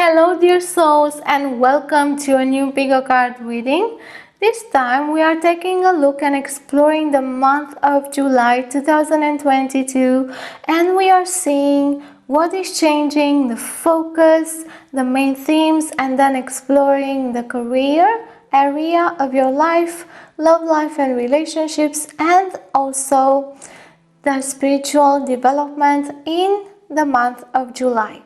Hello dear souls and welcome to a new Pico card reading. This time we are taking a look and exploring the month of July 2022 and we are seeing what is changing, the focus, the main themes, and then exploring the career area of your life, love life and relationships, and also the spiritual development in the month of July.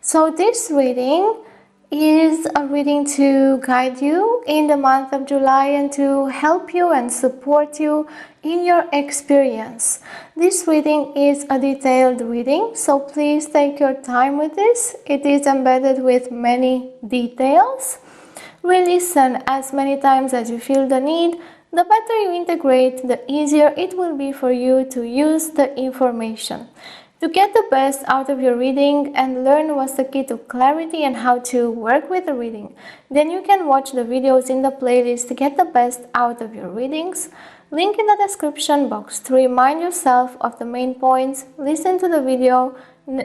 So this reading is a reading to guide you in the month of July and to help you and support you in your experience. This reading is a detailed reading, so please take your time with this. It is embedded with many details. Re-listen as many times as you feel the need. The better you integrate, the easier it will be for you to use the information. To get the best out of your reading and learn what's the key to clarity and how to work with the reading, then you can watch the videos in the playlist to get the best out of your readings. Link in the description box. To remind yourself of the main points, listen to the video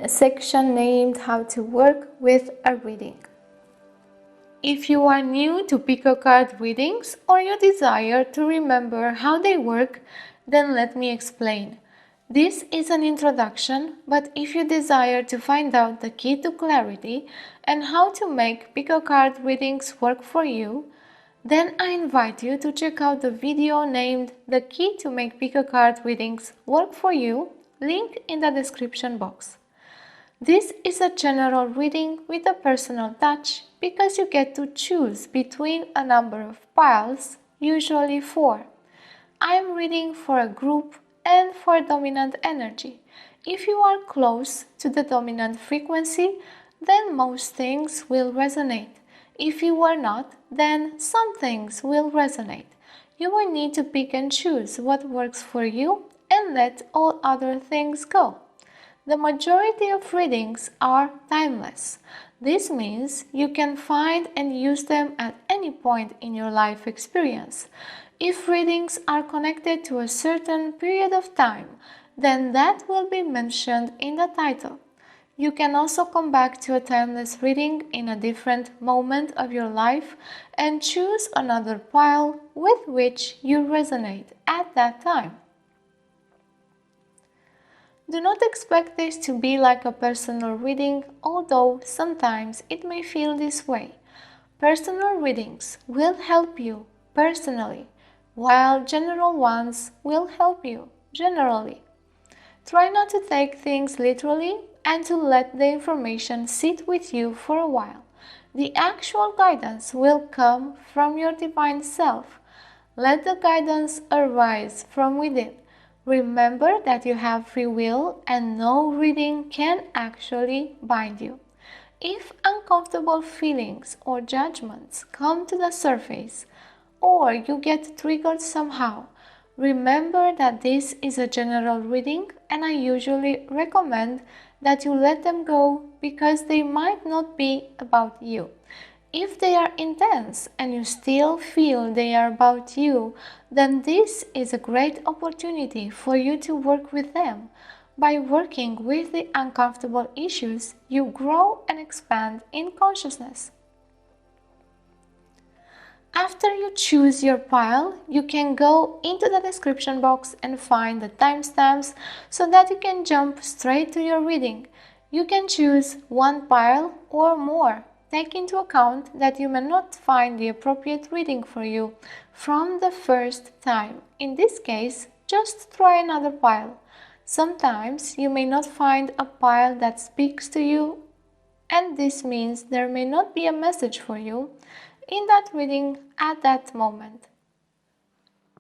section named How to Work with a Reading. If you are new to Pico card readings or you desire to remember how they work, then let me explain. This is an introduction, but if you desire to find out the key to clarity and how to make Pico card readings work for you, then I invite you to check out the video named The Key to Make Pico card Readings Work for You, link in the description box. This is a general reading with a personal touch because you get to choose between a number of piles, usually 4. I am reading for a group and for dominant energy. If you are close to the dominant frequency, then most things will resonate. If you are not, then some things will resonate. You will need to pick and choose what works for you and let all other things go. The majority of readings are timeless. This means you can find and use them at any point in your life experience. If readings are connected to a certain period of time, then that will be mentioned in the title. You can also come back to a timeless reading in a different moment of your life and choose another pile with which you resonate at that time. Do not expect this to be like a personal reading, although sometimes it may feel this way. Personal readings will help you personally, while general ones will help you generally. Try not to take things literally and to let the information sit with you for a while. The actual guidance will come from your divine self. Let the guidance arise from within. Remember that you have free will and no reading can actually bind you. If uncomfortable feelings or judgments come to the surface, or you get triggered somehow, remember that this is a general reading and I usually recommend that you let them go because they might not be about you. If they are intense and you still feel they are about you, then this is a great opportunity for you to work with them. By working with the uncomfortable issues, you grow and expand in consciousness. After you choose your pile, you can go into the description box and find the timestamps so that you can jump straight to your reading. You can choose one pile or more. Take into account that you may not find the appropriate reading for you from the first time. In this case, just try another pile. Sometimes you may not find a pile that speaks to you, and this means there may not be a message for you in that reading at that moment.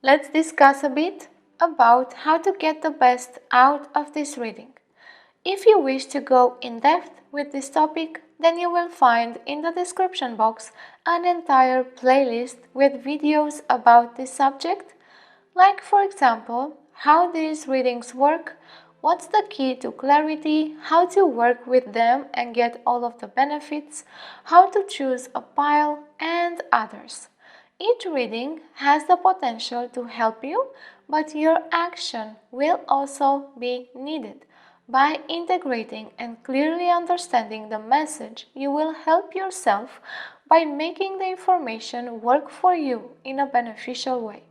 Let's discuss a bit about how to get the best out of this reading. If you wish to go in depth with this topic, then you will find in the description box an entire playlist with videos about this subject, like for example, how these readings work, what's the key to clarity, how to work with them and get all of the benefits, how to choose a pile, and others. Each reading has the potential to help you, but your action will also be needed. By integrating and clearly understanding the message, you will help yourself by making the information work for you in a beneficial way.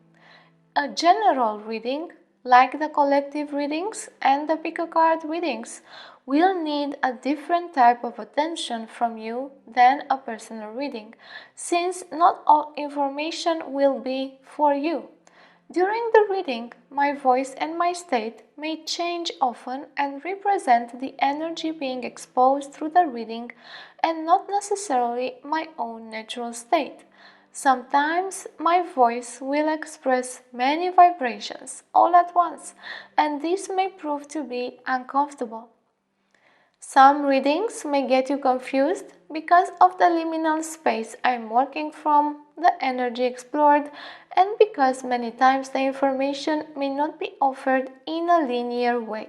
A general reading, like the collective readings and the pick a card readings, will need a different type of attention from you than a personal reading, since not all information will be for you. During the reading, my voice and my state may change often and represent the energy being exposed through the reading and not necessarily my own natural state. Sometimes my voice will express many vibrations all at once, and this may prove to be uncomfortable. Some readings may get you confused because of the liminal space I'm working from, the energy explored, and because many times the information may not be offered in a linear way.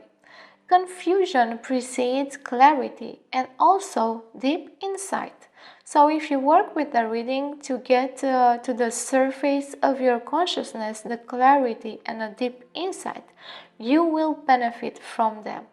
Confusion precedes clarity and also deep insight. So if you work with the reading to get to the surface of your consciousness, the clarity and a deep insight, you will benefit from them.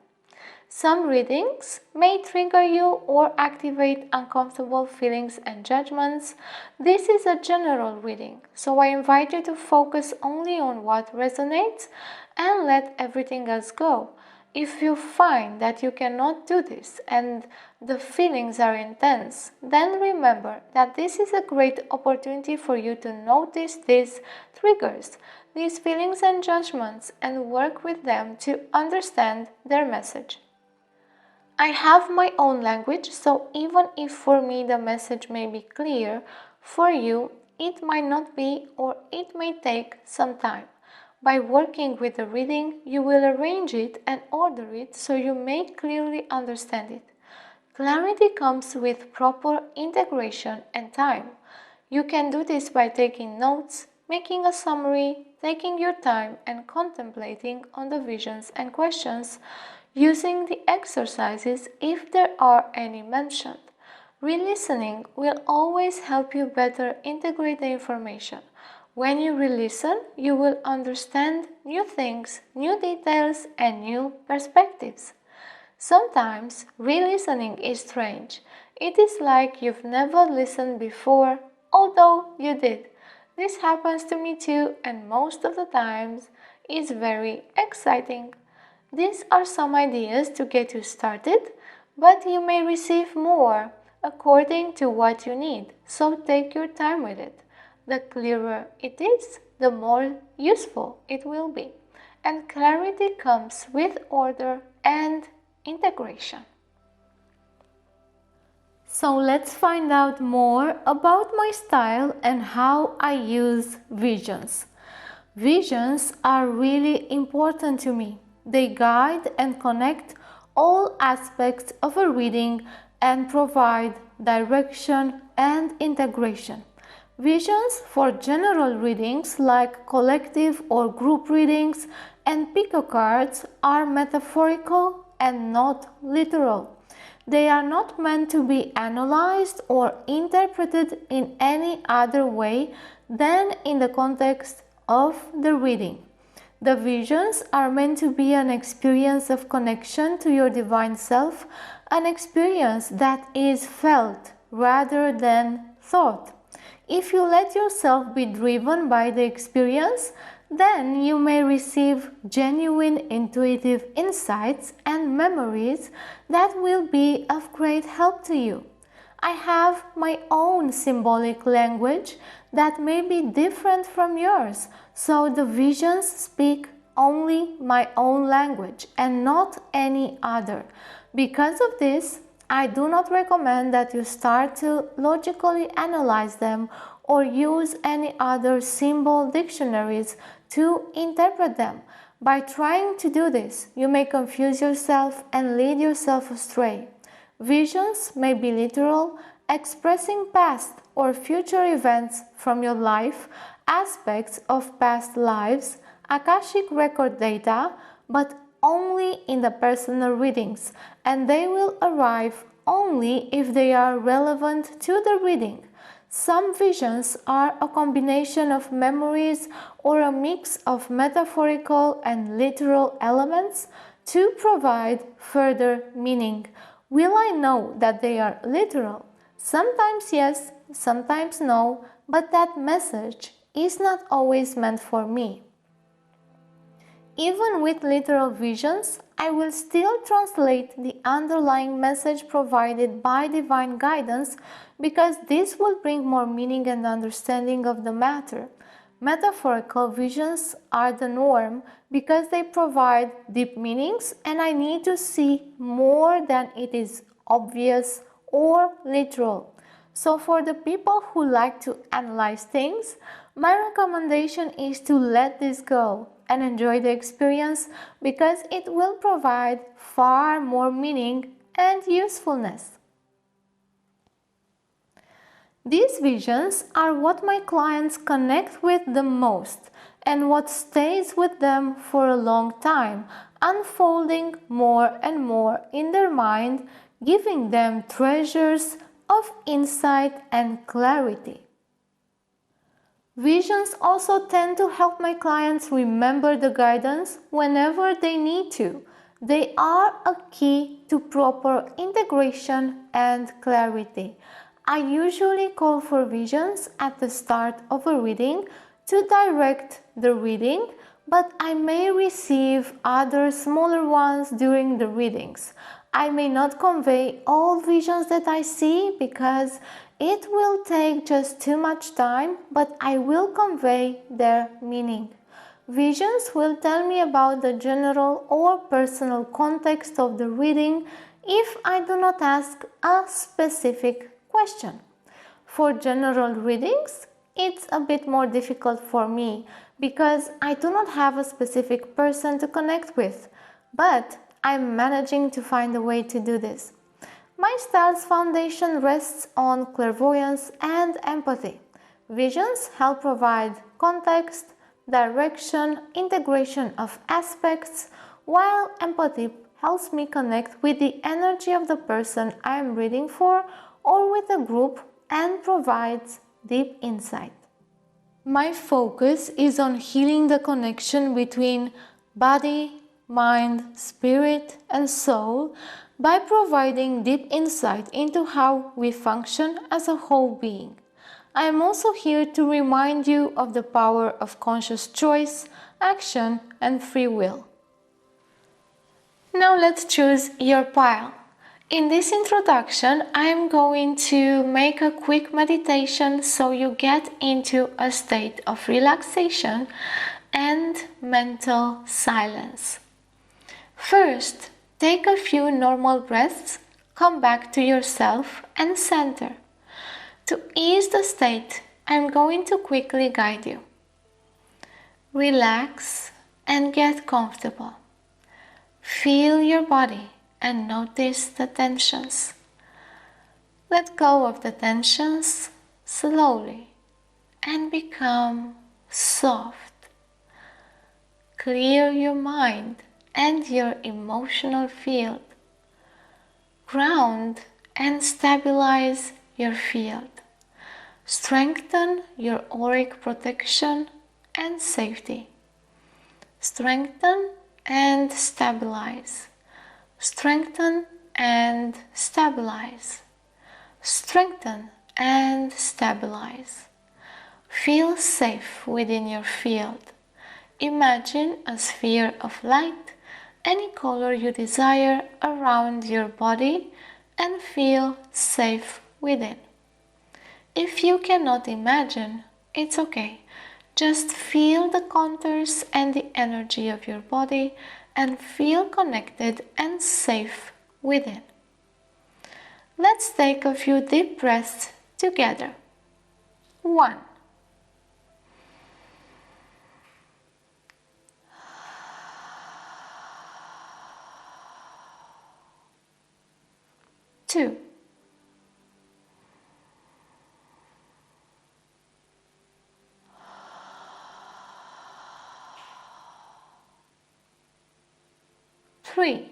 Some readings may trigger you or activate uncomfortable feelings and judgments. This is a general reading, so I invite you to focus only on what resonates and let everything else go. If you find that you cannot do this and the feelings are intense, then remember that this is a great opportunity for you to notice these triggers, these feelings and judgments, and work with them to understand their message. I have my own language, so even if for me the message may be clear, for you it might not be, or it may take some time. By working with the reading, you will arrange it and order it so you may clearly understand it. Clarity comes with proper integration and time. You can do this by taking notes, making a summary, taking your time and contemplating on the visions and questions, using the exercises if there are any mentioned. Re-listening will always help you better integrate the information. When you re-listen, you will understand new things, new details, and new perspectives. Sometimes re-listening is strange. It is like you've never listened before, although you did. This happens to me too, and most of the times is very exciting. These are some ideas to get you started, but you may receive more according to what you need, so take your time with it. The clearer it is, the more useful it will be. And clarity comes with order and integration. So let's find out more about my style and how I use visions. Visions are really important to me. They guide and connect all aspects of a reading and provide direction and integration. Visions for general readings like collective or group readings and pick a cards are metaphorical and not literal. They are not meant to be analyzed or interpreted in any other way than in the context of the reading. The visions are meant to be an experience of connection to your divine self, an experience that is felt rather than thought. If you let yourself be driven by the experience, then you may receive genuine intuitive insights and memories that will be of great help to you. I have my own symbolic language that may be different from yours, so the visions speak only my own language and not any other. Because of this, I do not recommend that you start to logically analyze them or use any other symbol dictionaries to interpret them. By trying to do this, you may confuse yourself and lead yourself astray. Visions may be literal, expressing past or future events from your life, aspects of past lives, Akashic record data, but only in the personal readings, and they will arrive only if they are relevant to the reading. Some visions are a combination of memories or a mix of metaphorical and literal elements to provide further meaning. Will I know that they are literal? Sometimes yes, sometimes no, but that message is not always meant for me. Even with literal visions, I will still translate the underlying message provided by divine guidance because this will bring more meaning and understanding of the matter. Metaphorical visions are the norm because they provide deep meanings and I need to see more than it is obvious or literal. So for the people who like to analyze things, my recommendation is to let this go and enjoy the experience because it will provide far more meaning and usefulness. These visions are what my clients connect with the most and what stays with them for a long time, unfolding more and more in their mind, giving them treasures of insight and clarity. Visions also tend to help my clients remember the guidance whenever they need to. They are a key to proper integration and clarity. I usually call for visions at the start of a reading to direct the reading, but I may receive other smaller ones during the readings. I may not convey all visions that I see because it will take just too much time, but I will convey their meaning. Visions will tell me about the general or personal context of the reading if I do not ask a specific question. For general readings, it's a bit more difficult for me because I do not have a specific person to connect with, but I'm managing to find a way to do this. My style's foundation rests on clairvoyance and empathy. Visions help provide context, direction, integration of aspects, while empathy helps me connect with the energy of the person I am reading for or with a group and provides deep insight. My focus is on healing the connection between body, mind, spirit, and soul by providing deep insight into how we function as a whole being. I am also here to remind you of the power of conscious choice, action, and free will. Now let's choose your pile. In this introduction, I am going to make a quick meditation so you get into a state of relaxation and mental silence. First, take a few normal breaths, come back to yourself and center. To ease the state, I am going to quickly guide you. Relax and get comfortable. Feel your body and notice the tensions. Let go of the tensions slowly and become soft. Clear your mind and your emotional field. Ground and stabilize your field. Strengthen your auric protection and safety. Strengthen and stabilize. Strengthen and stabilize. Strengthen and stabilize. Feel safe within your field. Imagine a sphere of light, any color you desire, around your body and feel safe within. If you cannot imagine, it's okay. Just feel the contours and the energy of your body and feel connected and safe within. Let's take a few deep breaths together. 1. 2. 3.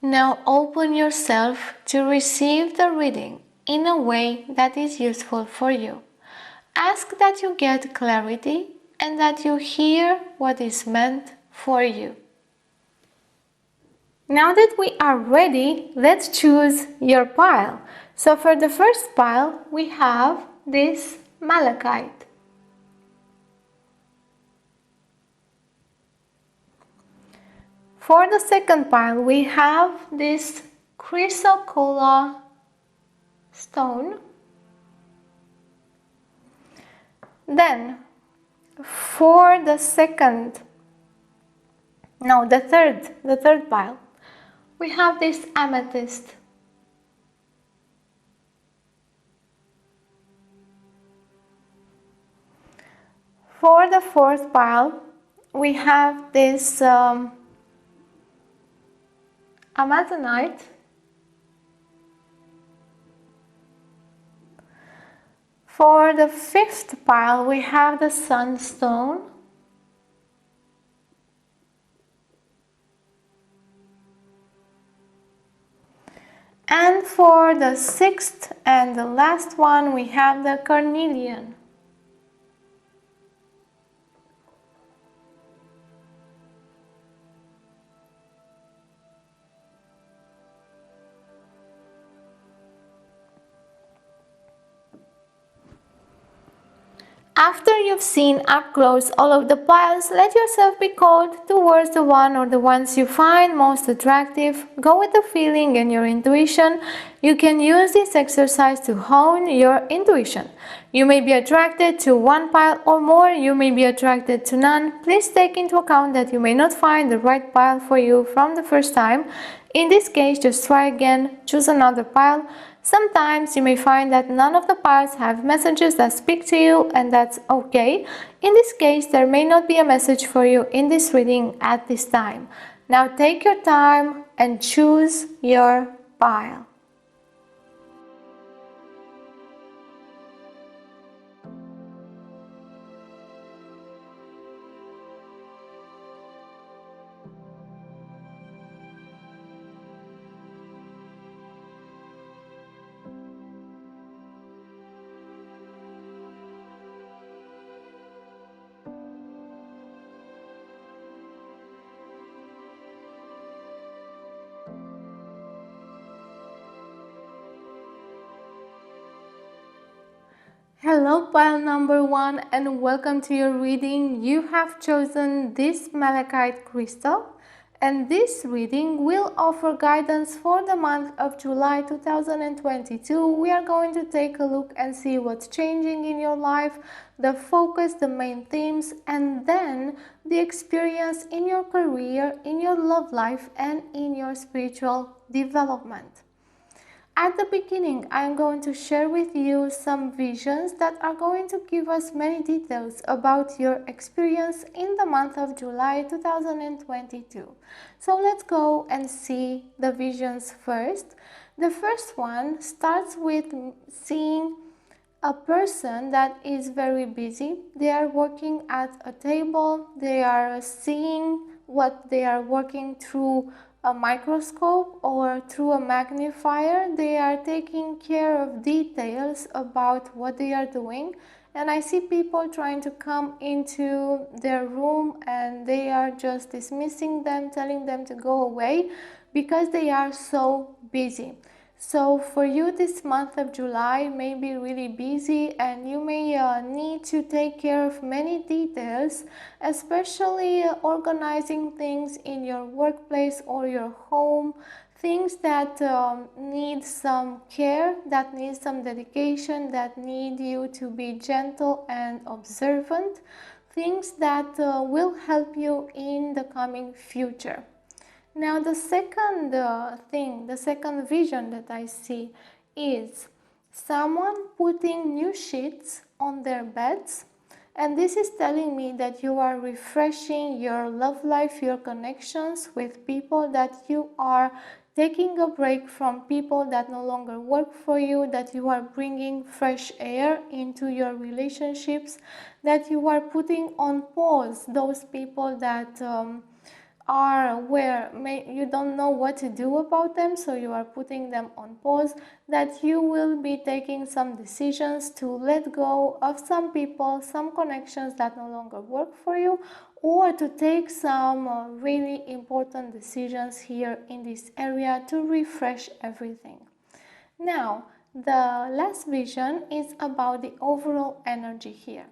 Now open yourself to receive the reading in a way that is useful for you. Ask that you get clarity and that you hear what is meant for you. Now that we are ready, let's choose your pile. So for the first pile, we have this malachite. For the second pile, we have this chrysocolla stone. Then, for the third pile, we have this amethyst. For the fourth pile, we have this amazonite. For the fifth pile, we have the sunstone. And for the sixth and the last one, we have the carnelian. After you've seen up close all of the piles, let yourself be called towards the one or the ones you find most attractive. Go with the feeling and your intuition. You can use this exercise to hone your intuition. You may be attracted to one pile or more, you may be attracted to none. Please take into account that you may not find the right pile for you from the first time. In this case, just try again, choose another pile. Sometimes you may find that none of the piles have messages that speak to you, and that's okay. In this case, there may not be a message for you in this reading at this time. Now take your time and choose your pile. Hello pile number 1 and welcome to your reading. You have chosen this malachite crystal and this reading will offer guidance for the month of July 2022. We are going to take a look and see what's changing in your life, the focus, the main themes, and then the experience in your career, in your love life, and in your spiritual development. At the beginning, I'm going to share with you some visions that are going to give us many details about your experience in the month of July 2022. So let's go and see the visions first. The first one starts with seeing a person that is very busy. They are working at a table. They are seeing what they are working through a microscope or through a magnifier. They are taking care of details about what they are doing, and I see people trying to come into their room and they are just dismissing them, telling them to go away because they are so busy. So for you, this month of July may be really busy and you may need to take care of many details, especially organizing things in your workplace or your home, things that need some care, that need some dedication, that need you to be gentle and observant, things that will help you in the coming future. Now the second the second vision that I see is someone putting new sheets on their beds, and this is telling me that you are refreshing your love life, your connections with people, that you are taking a break from people that no longer work for you, that you are bringing fresh air into your relationships, that you are putting on pause those people that are where you don't know what to do about them, so you are putting them on pause, that you will be taking some decisions to let go of some people, some connections that no longer work for you, or to take some really important decisions here in this area to refresh everything. Now, the last vision is about the overall energy here.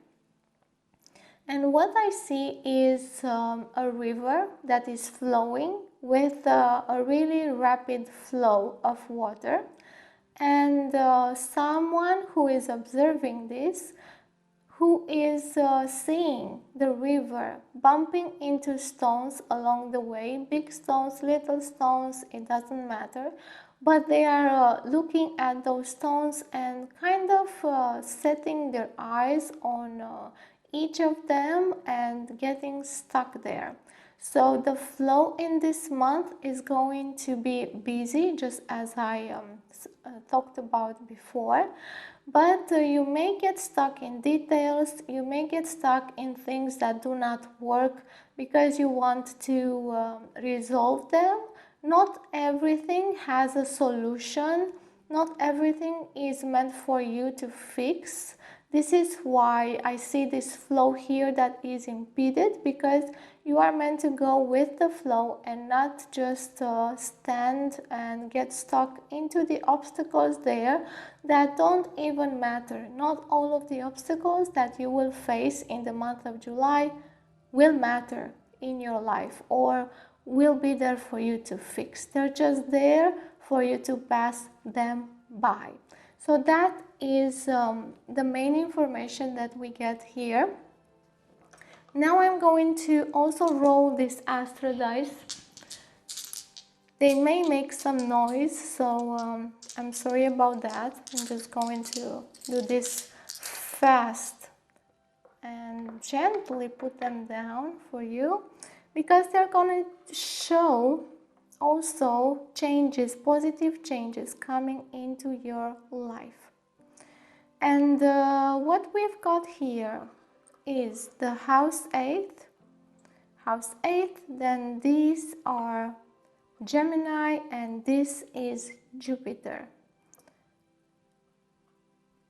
And what I see is a river that is flowing with a really rapid flow of water, and someone who is observing this, who is seeing the river bumping into stones along the way, big stones, little stones, it doesn't matter, but they are looking at those stones and kind of setting their eyes on each of them and getting stuck there. So the flow in this month is going to be busy, just as I talked about before, but you may get stuck in details, you may get stuck in things that do not work because you want to resolve them. Not everything has a solution, not everything is meant for you to fix. This is why I see this flow here that is impeded, because you are meant to go with the flow and not just stand and get stuck into the obstacles there that don't even matter. Not all of the obstacles that you will face in the month of July will matter in your life or will be there for you to fix. They're just there for you to pass them by. So that is the main information that we get here. Now I'm going to also roll this astro dice. They may make some noise, so I'm sorry about that. I'm just going to do this fast and gently put them down for you, because they're going to show also changes, positive changes coming into your life. And what we've got here is the house 8, then these are Gemini, and this is Jupiter.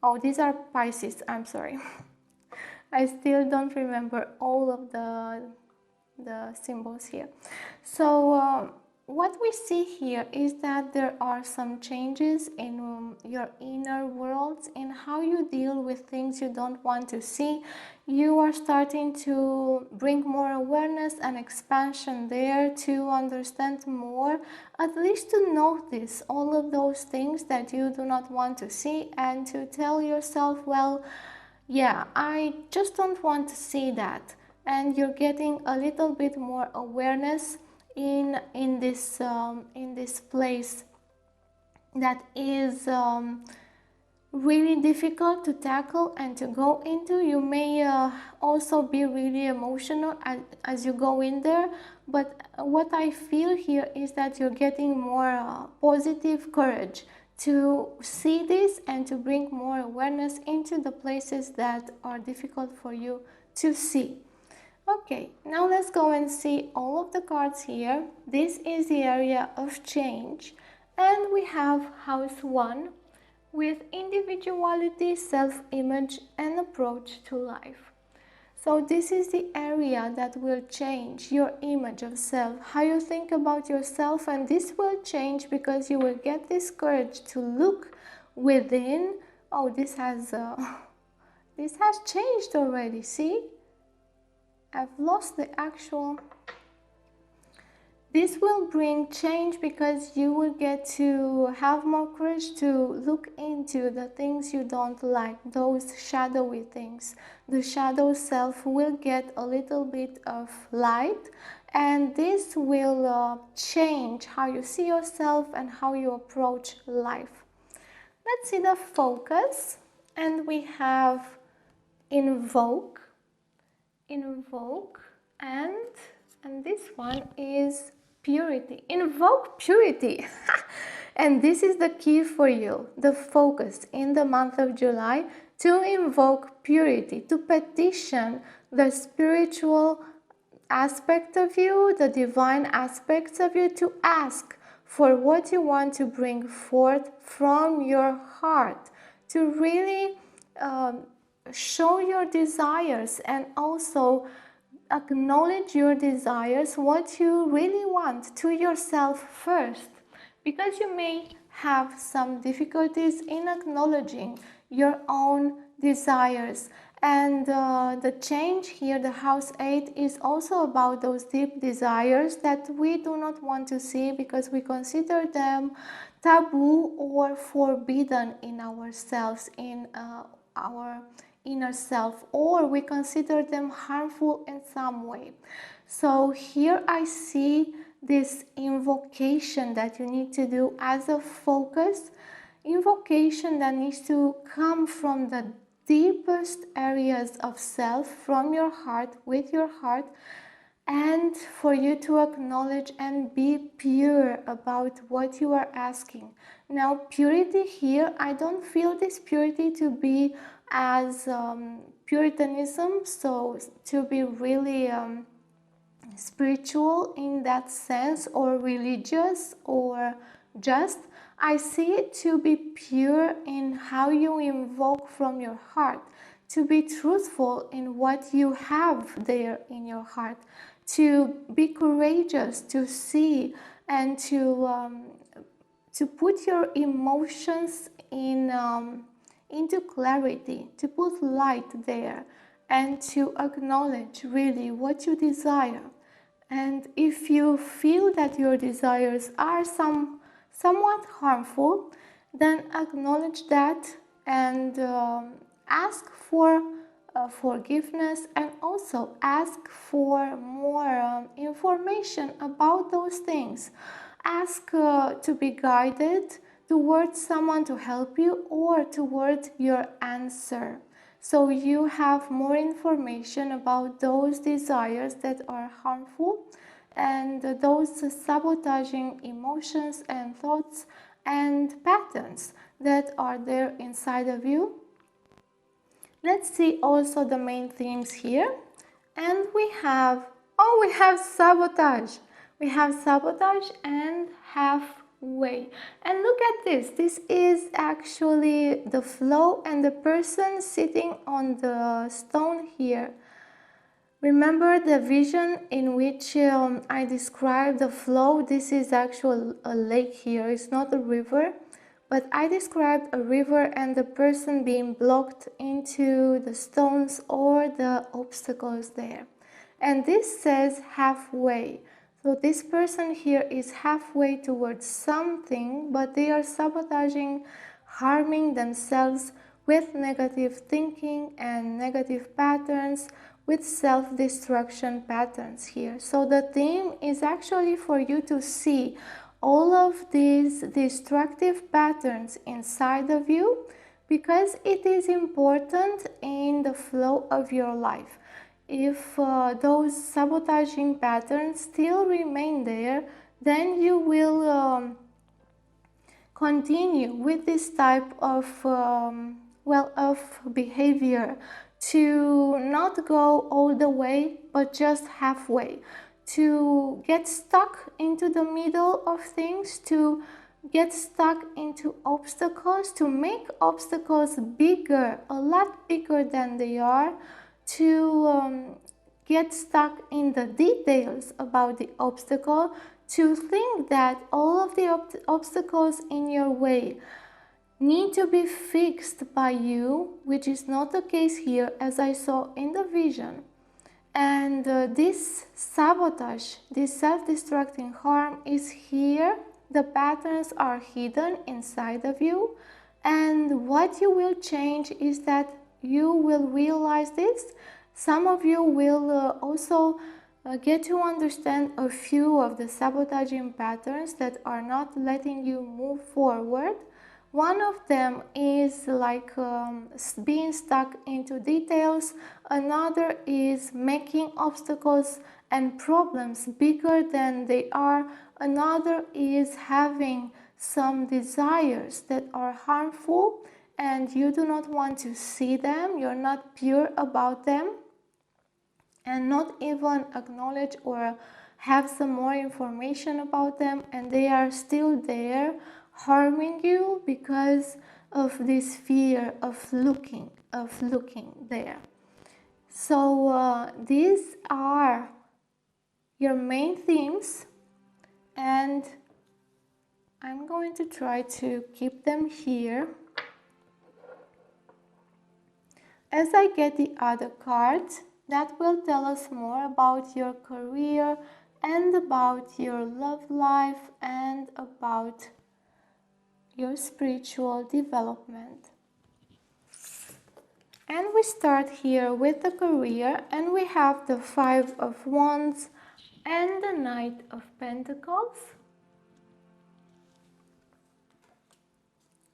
Oh, these are Pisces, I'm sorry. I still don't remember all of the symbols here. So what we see here is that there are some changes in your inner worlds, in how you deal with things you don't want to see. You are starting to bring more awareness and expansion there, to understand more, at least to notice all of those things that you do not want to see, and to tell yourself, well, yeah, I just don't want to see that. And you're getting a little bit more awareness in this place that is really difficult to tackle and to go into. You may also be really emotional as you go in there, but what I feel here is that you're getting more positive courage to see this and to bring more awareness into the places that are difficult for you to see. Okay, now let's go and see all of the cards here. This is the area of change, and we have house 1 with individuality, self-image, and approach to life. So this is the area that will change your image of self, how you think about yourself, and this will change because you will get this courage to look within. Oh, this has changed already, see? I've lost the actual. This will bring change because you will get to have more courage to look into the things you don't like, those shadowy things. The shadow self will get a little bit of light, and this will change how you see yourself and how you approach life. Let's see the focus, and we have invoke, and this one is purity. Invoke purity. And this is the key for you, the focus in the month of July, to invoke purity, to petition the spiritual aspect of you, the divine aspects of you, to ask for what you want to bring forth from your heart, to really show your desires and also acknowledge your desires, what you really want, to yourself first, because you may have some difficulties in acknowledging your own desires. And the change here, the house 8, is also about those deep desires that we do not want to see because we consider them taboo or forbidden in ourselves, in our inner self, or we consider them harmful in some way. So here I see this invocation that you need to do as a focus, invocation that needs to come from the deepest areas of self, from your heart, with your heart, and for you to acknowledge and be pure about what you are asking. Now, purity here, I don't feel this purity to be as Puritanism, so to be really spiritual in that sense, or religious, or just. I see it to be pure in how you invoke from your heart, to be truthful in what you have there in your heart, to be courageous, to see, and to put your emotions in into clarity, to put light there, and to acknowledge really what you desire. And if you feel that your desires are somewhat harmful, then acknowledge that and ask for forgiveness, and also ask for more information about those things. Ask to be guided towards someone to help you, or towards your answer, so you have more information about those desires that are harmful and those sabotaging emotions and thoughts and patterns that are there inside of you. Let's see also the main themes here. And we have sabotage. We have sabotage and halfway. And look at this. This is actually the flow and the person sitting on the stone here. Remember the vision in which I described the flow? This is actually a lake here. It's not a river. But I described a river and the person being blocked into the stones or the obstacles there. And this says halfway. So this person here is halfway towards something, but they are sabotaging, harming themselves with negative thinking and negative patterns, with self-destruction patterns here. So the theme is actually for you to see all of these destructive patterns inside of you, because it is important in the flow of your life. If those sabotaging patterns still remain there, then you will continue with this type of behavior, to not go all the way but just halfway, to get stuck into the middle of things, to get stuck into obstacles, to make obstacles bigger, a lot bigger than they are, to get stuck in the details about the obstacle, to think that all of the obstacles in your way need to be fixed by you, which is not the case here, as I saw in the vision. And this sabotage, this self-destructing harm is here. The patterns are hidden inside of you. And what you will change is that you will realize this. Some of you will also get to understand a few of the sabotaging patterns that are not letting you move forward. One of them is like being stuck into details. Another is making obstacles and problems bigger than they are. Another is having some desires that are harmful and you do not want to see them. You're not pure about them. and not even acknowledge or have some more information about them, and they are still there harming you because of this fear of looking there. So these are your main themes, and I'm going to try to keep them here. As I get the other cards, that will tell us more about your career and about your love life and about your spiritual development. And we start here with the career, and we have the Five of Wands and the Knight of Pentacles.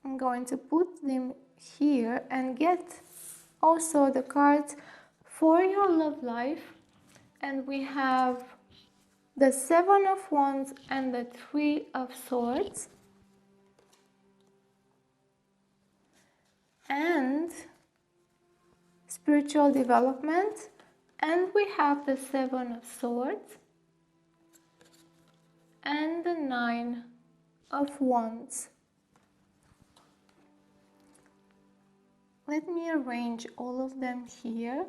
I'm going to put them here and get also the cards for your love life. And we have the Seven of Wands and the Three of Swords. And spiritual development. And we have the Seven of Swords and the Nine of Wands. Let me arrange all of them here.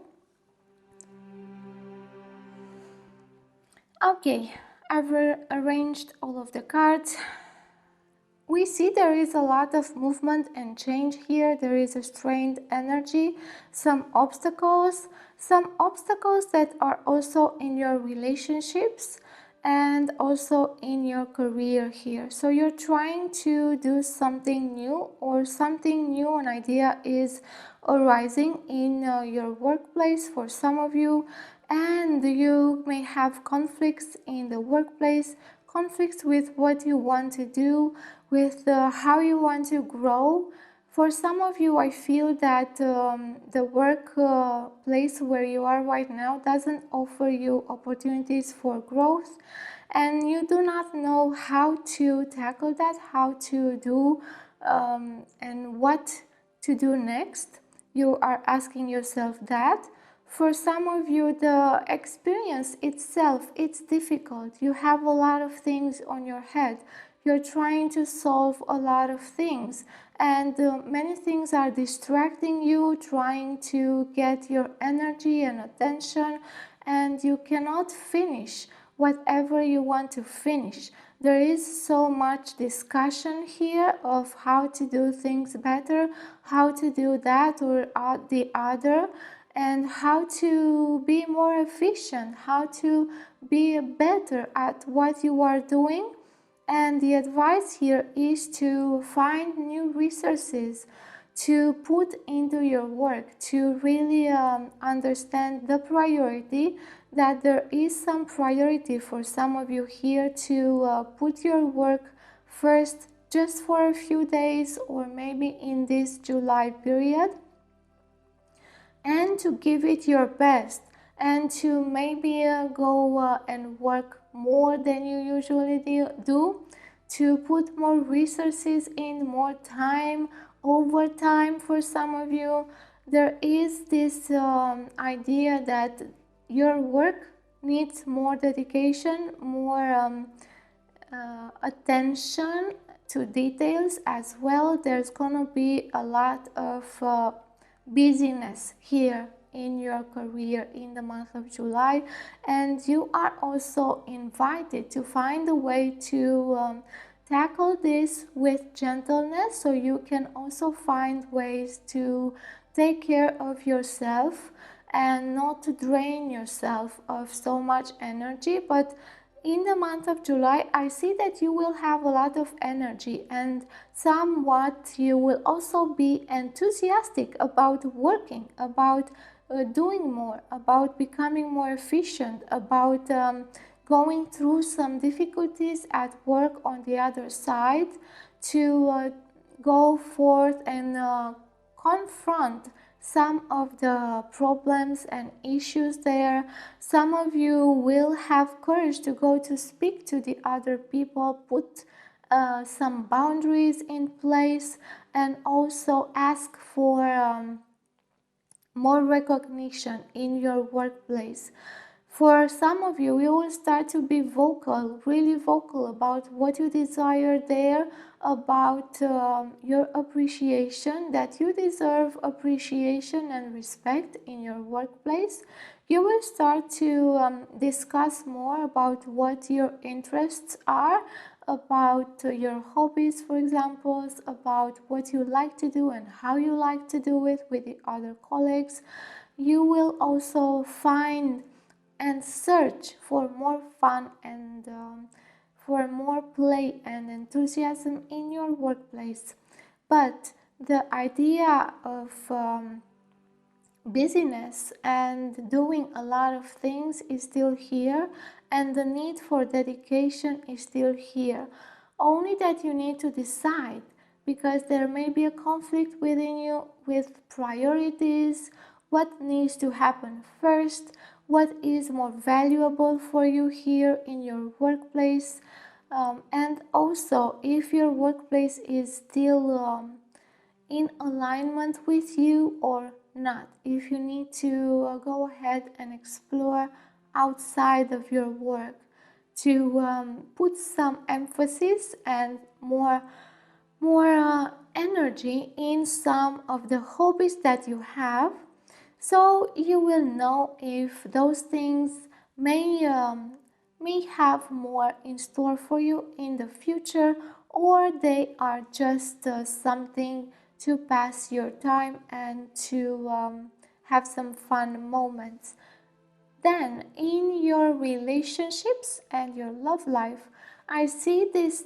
Okay, I've arranged all of the cards. We see there is a lot of movement and change here. There is a strained energy, some obstacles that are also in your relationships and also in your career here. So you're trying to do something new, or something new, an idea is arising in your workplace for some of you, and you may have conflicts in the workplace, conflicts with what you want to do, with how you want to grow. For some of you, I feel that the work place where you are right now doesn't offer you opportunities for growth, and you do not know how to tackle that, how to do and what to do next. You are asking yourself that. For some of you, the experience itself, it's difficult. You have a lot of things on your head. You're trying to solve a lot of things, and many things are distracting you, trying to get your energy and attention, and you cannot finish whatever you want to finish. There is so much discussion here of how to do things better, how to do that or the other, and how to be more efficient, how to be better at what you are doing. And the advice here is to find new resources to put into your work, to really understand the priority, that there is some priority for some of you here to put your work first just for a few days, or maybe in this July period, and to give it your best, and to maybe go and work more than you usually do, to put more resources in, more time, overtime. For some of you, there is this idea that your work needs more dedication, more attention to details as well. There's gonna be a lot of busyness here in your career in the month of July, and you are also invited to find a way to tackle this with gentleness, so you can also find ways to take care of yourself and not to drain yourself of so much energy. But in the month of July, I see that you will have a lot of energy, and somewhat you will also be enthusiastic about working, about doing more, about becoming more efficient, about going through some difficulties at work on the other side, to go forth and confront some of the problems and issues there. Some of you will have courage to go to speak to the other people, put some boundaries in place, and also ask for more recognition in your workplace. For some of you, you will start to be vocal, really vocal about what you desire there, about your appreciation, that you deserve appreciation and respect in your workplace. You will start to discuss more about what your interests are, about your hobbies, for example, about what you like to do and how you like to do it with the other colleagues. You will also find and search for more fun and for more play and enthusiasm in your workplace. But the idea of busyness and doing a lot of things is still here, and the need for dedication is still here. Only that you need to decide, because there may be a conflict within you with priorities, what needs to happen first, what is more valuable for you here in your workplace, and also if your workplace is still in alignment with you or not. If you need to go ahead and explore outside of your work, to put some emphasis and more energy in some of the hobbies that you have, so you will know if those things may have more in store for you in the future, or they are just something to pass your time and to have some fun moments. Then, in your relationships and your love life, I see this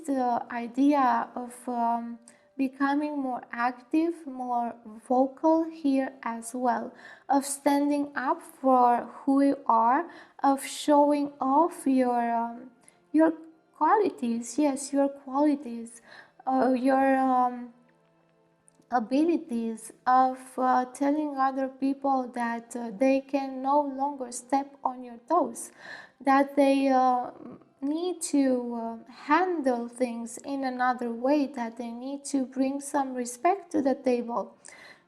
idea of becoming more active, more vocal here as well, of standing up for who you are, of showing off your qualities. Yes, your qualities, your abilities, of telling other people that they can no longer step on your toes, that they need to handle things in another way, that they need to bring some respect to the table.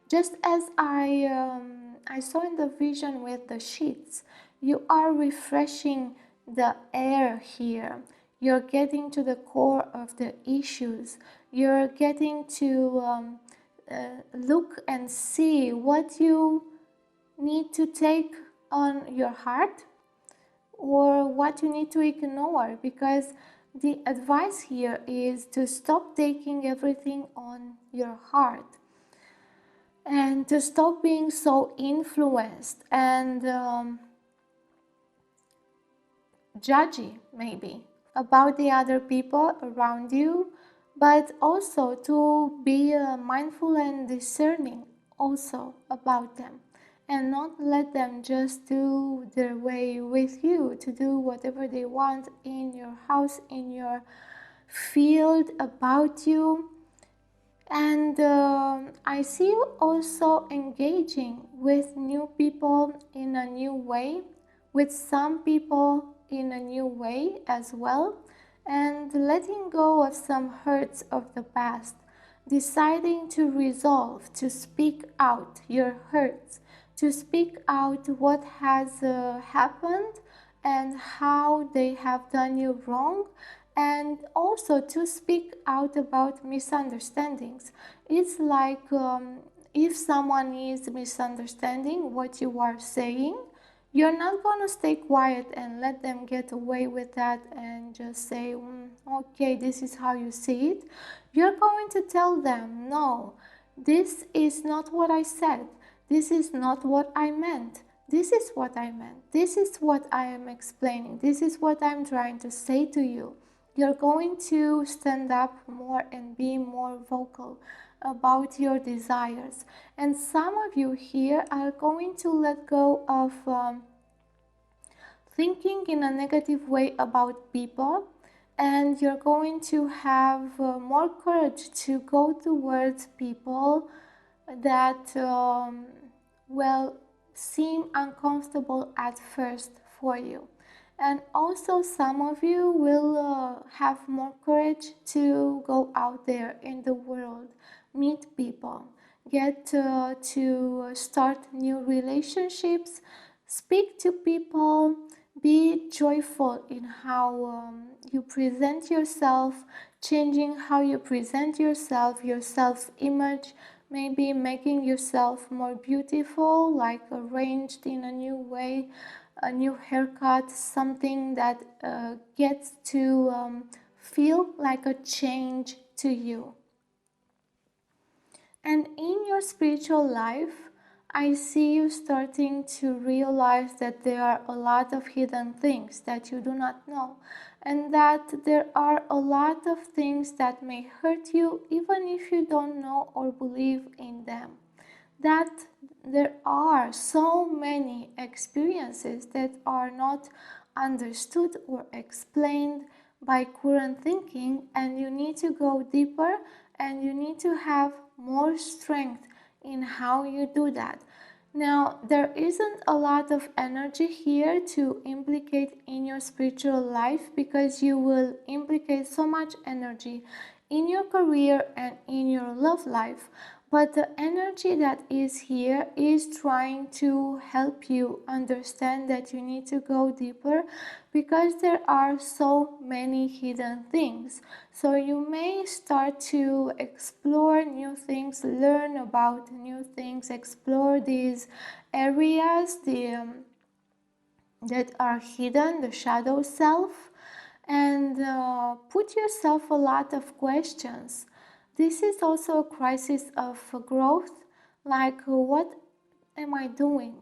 Just as I saw in the vision with the sheets, you are refreshing the air here. You're getting to the core of the issues. You're getting to look and see what you need to take on your heart or what you need to ignore, because the advice here is to stop taking everything on your heart and to stop being so influenced and judgy maybe about the other people around you, but also to be mindful and discerning also about them, and not let them just do their way with you, to do whatever they want in your house, in your field, about you. And I see you also engaging with new people in a new way, with some people in a new way as well, and letting go of some hurts of the past, deciding to resolve, to speak out your hurts, to speak out what has happened and how they have done you wrong, and also to speak out about misunderstandings. It's like if someone is misunderstanding what you are saying, you're not going to stay quiet and let them get away with that and just say, okay, this is how you see it. You're going to tell them, no, this is not what I said. This is not what I meant. This is what I meant. This is what I am explaining. This is what I'm trying to say to you. You're going to stand up more and be more vocal about your desires. And some of you here are going to let go of thinking in a negative way about people, and you're going to have more courage to go towards people that will seem uncomfortable at first for you. And also some of you will have more courage to go out there in the world, meet people, get to start new relationships, speak to people, be joyful in how you present yourself, changing how you present yourself, your self-image, maybe making yourself more beautiful, like arranged in a new way, a new haircut, something that gets to feel like a change to you. And in your spiritual life, I see you starting to realize that there are a lot of hidden things that you do not know, and that there are a lot of things that may hurt you even if you don't know or believe in them. That there are so many experiences that are not understood or explained by current thinking, and you need to go deeper and you need to have more strength in how you do that. Now, there isn't a lot of energy here to implicate in your spiritual life, because you will implicate so much energy in your career and in your love life. But the energy that is here is trying to help you understand that you need to go deeper, because there are so many hidden things. So you may start to explore new things, learn about new things, explore these areas that are hidden, the shadow self, and put yourself a lot of questions. This is also a crisis of growth, like what am I doing?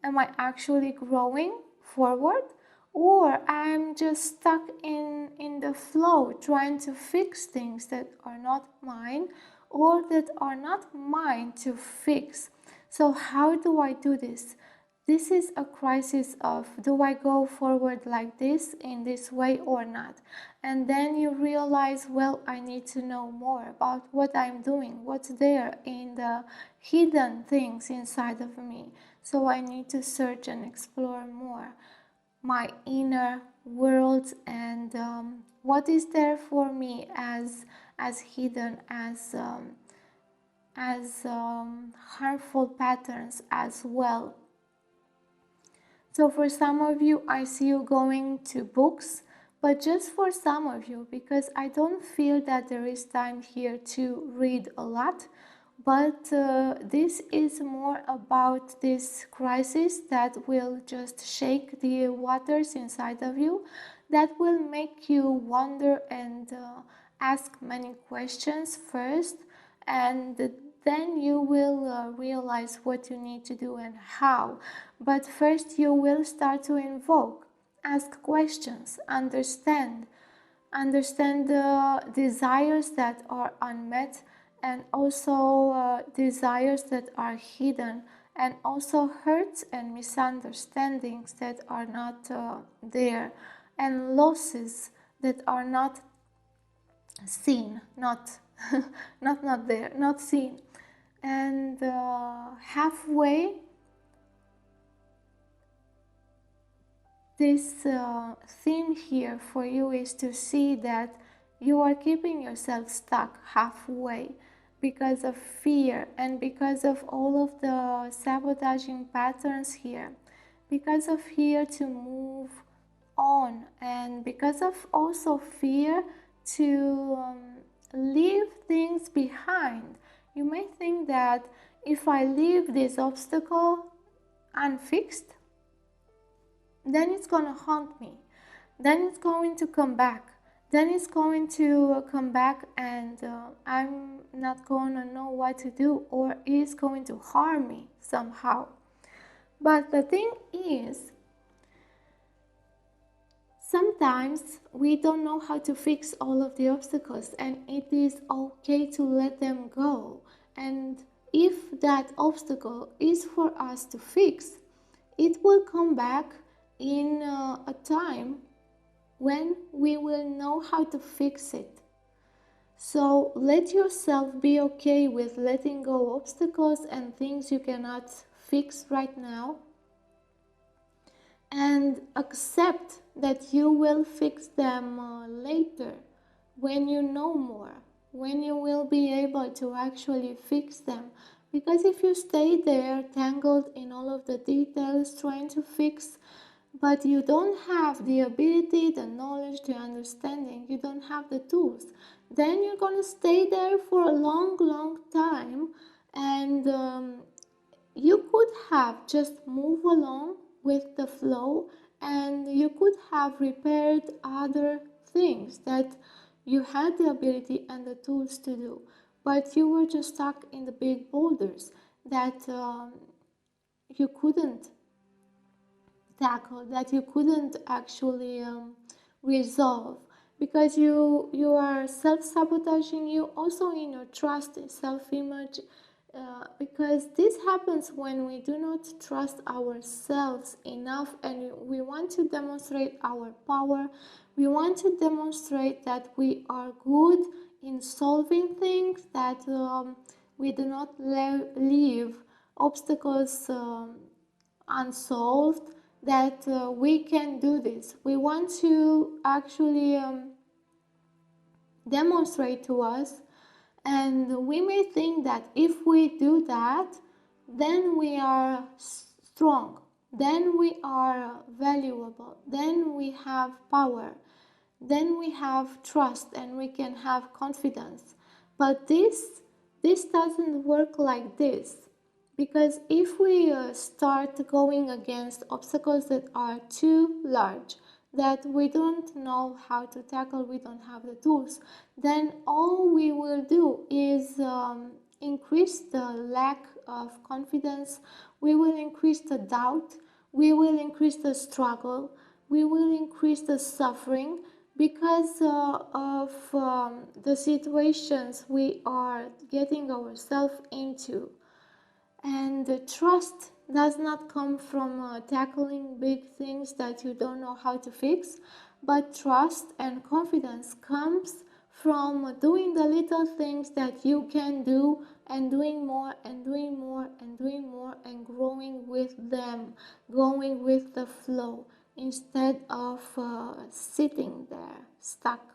Am I actually growing forward? Or I'm just stuck in the flow, trying to fix things that are not mine, or that are not mine to fix. So how do I do this? This is a crisis of, do I go forward like this, in this way, or not? And then you realize, well, I need to know more about what I'm doing, what's there in the hidden things inside of me. So I need to search and explore more my inner world, and what is there for me as hidden, as harmful patterns as well. So for some of you, I see you going to books, but just for some of you, because I don't feel that there is time here to read a lot. But this is more about this crisis that will just shake the waters inside of you, that will make you wonder and ask many questions first, and then you will realize what you need to do and how. But first you will start to invoke, ask questions, understand the desires that are unmet, and also desires that are hidden, and also hurts and misunderstandings that are not there, and losses that are not seen, not not there, not seen. And halfway, this theme here for you is to see that you are keeping yourself stuck halfway because of fear, and because of all of the sabotaging patterns here, because of fear to move on, and because of also fear to leave things behind. You may think that if I leave this obstacle unfixed, then it's going to haunt me, then it's going to come back, then it's going to come back, and I'm not going to know what to do, or it's going to harm me somehow. But the thing is, sometimes we don't know how to fix all of the obstacles, and it is okay to let them go. And if that obstacle is for us to fix, it will come back in a time when we will know how to fix it. So let yourself be okay with letting go obstacles and things you cannot fix right now, and accept that you will fix them later, when you know more, when you will be able to actually fix them. Because if you stay there tangled in all of the details trying to fix, but you don't have the ability, the knowledge, the understanding, you don't have the tools, then you're going to stay there for a long time. And you could have just moved along with the flow, and you could have repaired other things that you had the ability and the tools to do, but you were just stuck in the big boulders that you couldn't tackle, that you couldn't actually resolve, because you are self-sabotaging you also in your trust and self-image, because this happens when we do not trust ourselves enough, and we want to demonstrate our power. We want to demonstrate that we are good in solving things, that we do not leave obstacles unsolved, that we can do this. We want to actually demonstrate to us, and we may think that if we do that, then we are strong, then we are valuable, then we have power, then we have trust, and we can have confidence. But this doesn't work like this, because if we start going against obstacles that are too large, that we don't know how to tackle, we don't have the tools, then all we will do is increase the lack of confidence, we will increase the doubt, we will increase the struggle, we will increase the suffering, because of the situations we are getting ourselves into. And trust does not come from tackling big things that you don't know how to fix, but trust and confidence comes from doing the little things that you can do, and doing more and doing more and doing more, and growing with them, going with the flow, instead of sitting there stuck.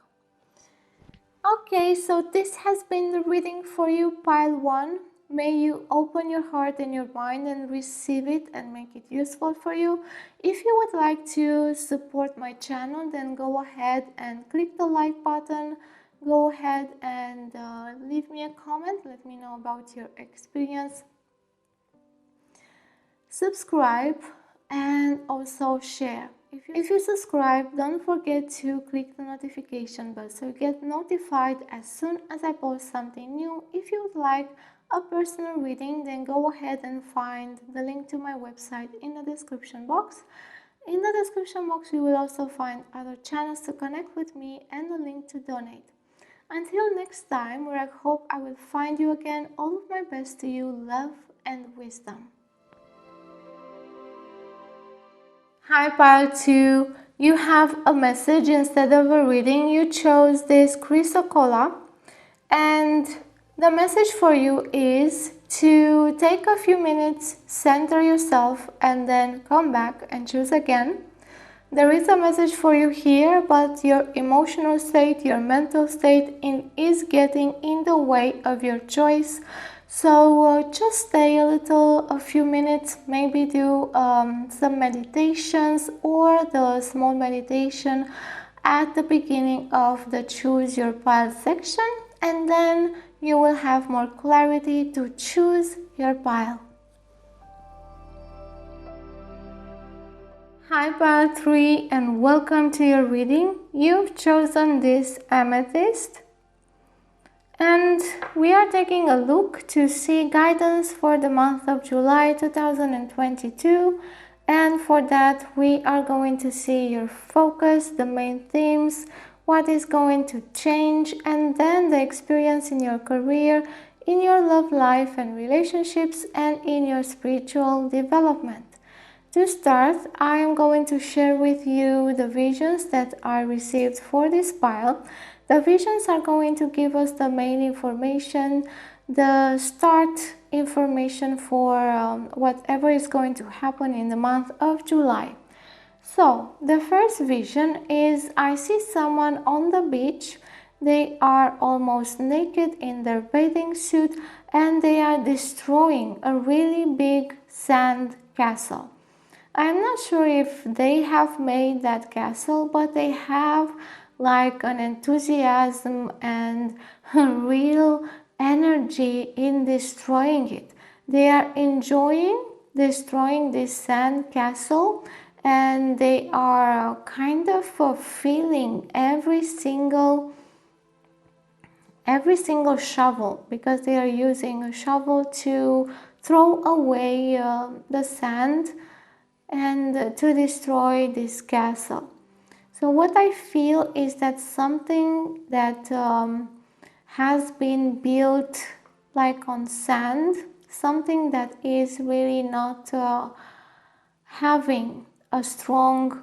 Okay, so this has been the reading for you, pile 1. May you open your heart and your mind and receive it and make it useful for you. If you would like to support my channel, then go ahead and click the like button. Go ahead and leave me a comment. Let me know about your experience. Subscribe and also share. If you subscribe, don't forget to click the notification bell so you get notified as soon as I post something new. If you would like a personal reading, then go ahead and find the link to my website in the description box. In the description box, you will also find other channels to connect with me and the link to donate. Until next time, where I hope I will find you again, all of my best to you, love and wisdom. Hi pile 2, you have a message instead of a reading. You chose this chrysocolla, and the message for you is to take a few minutes, center yourself, and then come back and choose again. There is a message for you here, but your emotional state, your mental state is getting in the way of your choice. So just stay a few minutes, maybe do some meditations or the small meditation at the beginning of the choose your pile section, and then you will have more clarity to choose your pile. Hi pile 3, and welcome to your reading. You've chosen this amethyst, and we are taking a look to see guidance for the month of July 2022, and for that we are going to see your focus, the main themes, what is going to change, and then the experience in your career, in your love life and relationships, and in your spiritual development. To start, I am going to share with you the visions that I received for this pile. The visions are going to give us the main information, the start information for whatever is going to happen in the month of July. So, the first vision is I see someone on the beach. They are almost naked in their bathing suit, and they are destroying a really big sand castle. I'm not sure if they have made that castle, but they have like an enthusiasm and a real energy in destroying it. They are enjoying destroying this sand castle, and they are kind of feeling every single shovel, because they are using a shovel to throw away the sand and to destroy this castle. So what I feel is that something that has been built like on sand, something that is really not having a strong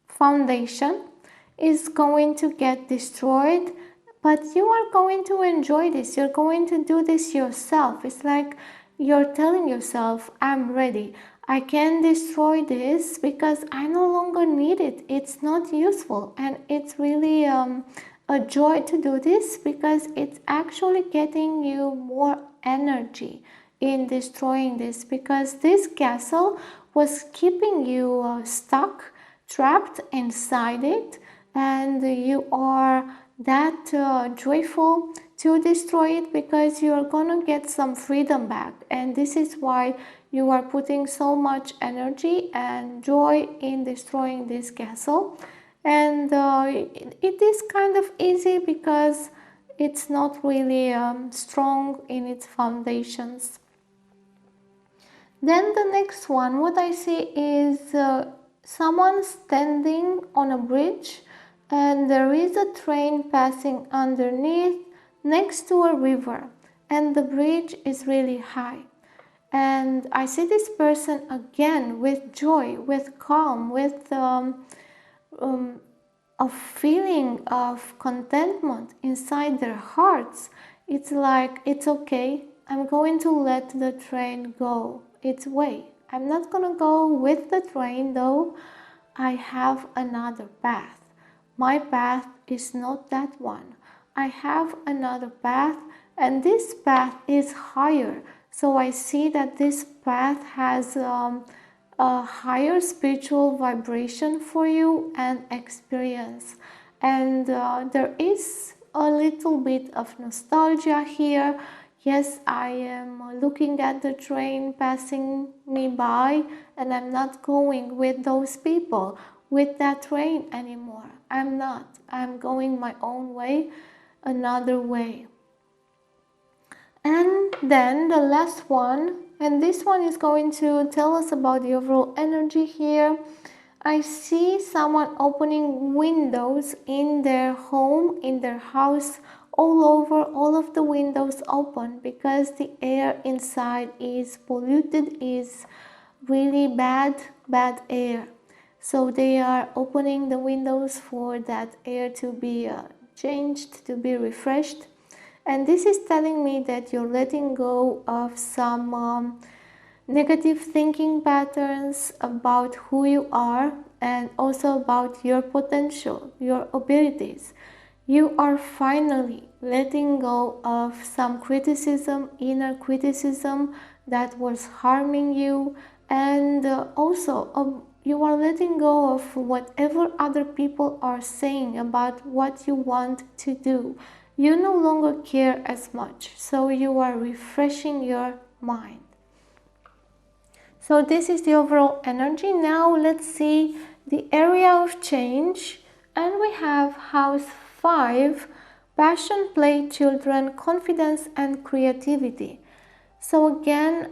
foundation, is going to get destroyed. But you are going to enjoy this. You're going to do this yourself. It's like you're telling yourself, I'm ready. I can destroy this because I no longer need it. It's not useful. And it's really a joy to do this, because it's actually getting you more energy in destroying this, because this castle was keeping you stuck, trapped inside it, and you are that joyful to destroy it because you are gonna get some freedom back. And this is why you are putting so much energy and joy in destroying this castle. And it is kind of easy because it's not really strong in its foundations. Then the next one, what I see is someone standing on a bridge, and there is a train passing underneath next to a river, and the bridge is really high. And I see this person again with joy, with calm, with a feeling of contentment inside their hearts. It's like, it's okay, I'm going to let the train go its way. I'm not gonna go with the train though. I have another path. My path is not that one. I have another path, and this path is higher. So I see that this path has a higher spiritual vibration for you and experience. And there is a little bit of nostalgia here. Yes, I am looking at the train passing me by, and I'm not going with those people, with that train anymore. I'm not. I'm going my own way, another way. And then the last one, and this one is going to tell us about the overall energy here. I see someone opening windows in their home, in their house, all over, all of the windows open, because the air inside is polluted, is really bad air. So they are opening the windows for that air to be changed, to be refreshed. And this is telling me that you're letting go of some negative thinking patterns about who you are, and also about your potential, your abilities. You are finally letting go of some criticism, inner criticism that was harming you, and also you are letting go of whatever other people are saying about what you want to do. You no longer care as much, so you are refreshing your mind. So this is the overall energy. Now let's see the area of change, and we have house 5, passion, play, children, confidence and creativity. So again,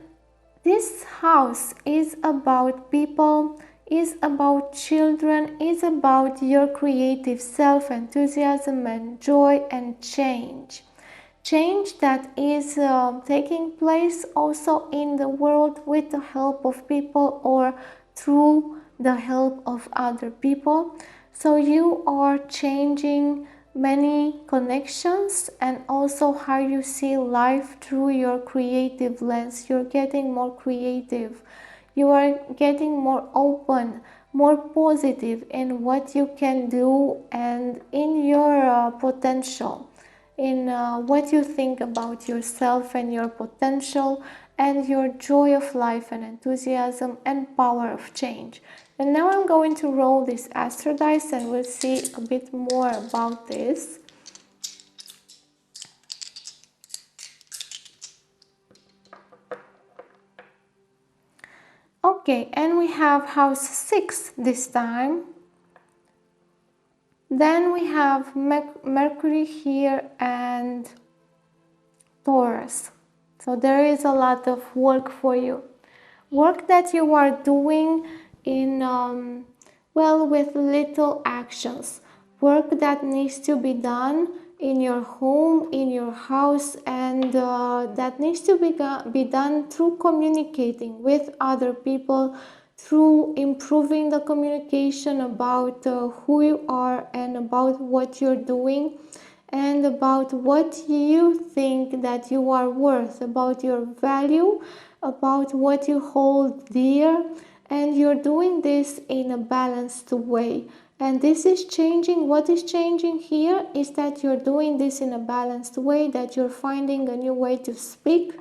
this house is about people, is about children, is about your creative self, enthusiasm and joy and change. Change that is taking place also in the world with the help of people or through the help of other people. So you are changing many connections, and also how you see life through your creative lens. You're getting more creative. You are getting more open, more positive in what you can do and in your potential. in what you think about yourself and your potential and your joy of life and enthusiasm and power of change. And now I'm going to roll this astro dice and we'll see a bit more about this. Okay, and we have house 6 this time. Then we have Mercury here and Taurus. So there is a lot of work for you. Work that you are doing in, well, with little actions. Work that needs to be done in your home, in your house, and that needs to be done through communicating with other people, through improving the communication about who you are and about what you're doing and about what you think that you are worth, about your value, about what you hold dear, and you're doing this in a balanced way. And this is changing. What is changing here is that you're doing this in a balanced way, that you're finding a new way to speak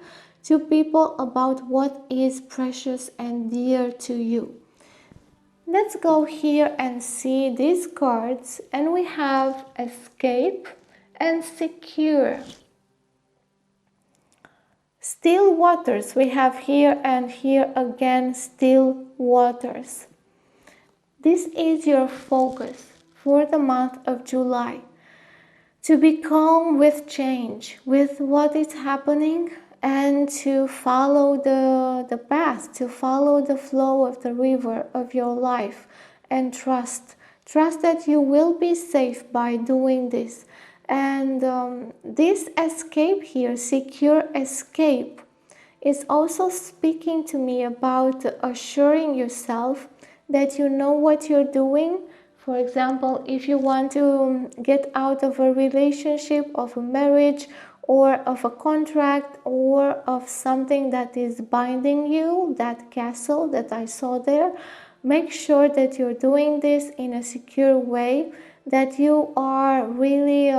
to people about what is precious and dear to you. Let's go here and see these cards, and we have escape and secure. Still waters we have here, and here again still waters. This is your focus for the month of July. To be calm with change, with what is happening, and to follow the path, to follow the flow of the river of your life, and trust that you will be safe by doing this. And this escape here, secure escape, is also speaking to me about assuring yourself that you know what you're doing. For example, if you want to get out of a relationship, of a marriage, or of a contract, or of something that is binding you, that castle that I saw there, make sure that you're doing this in a secure way, that you are really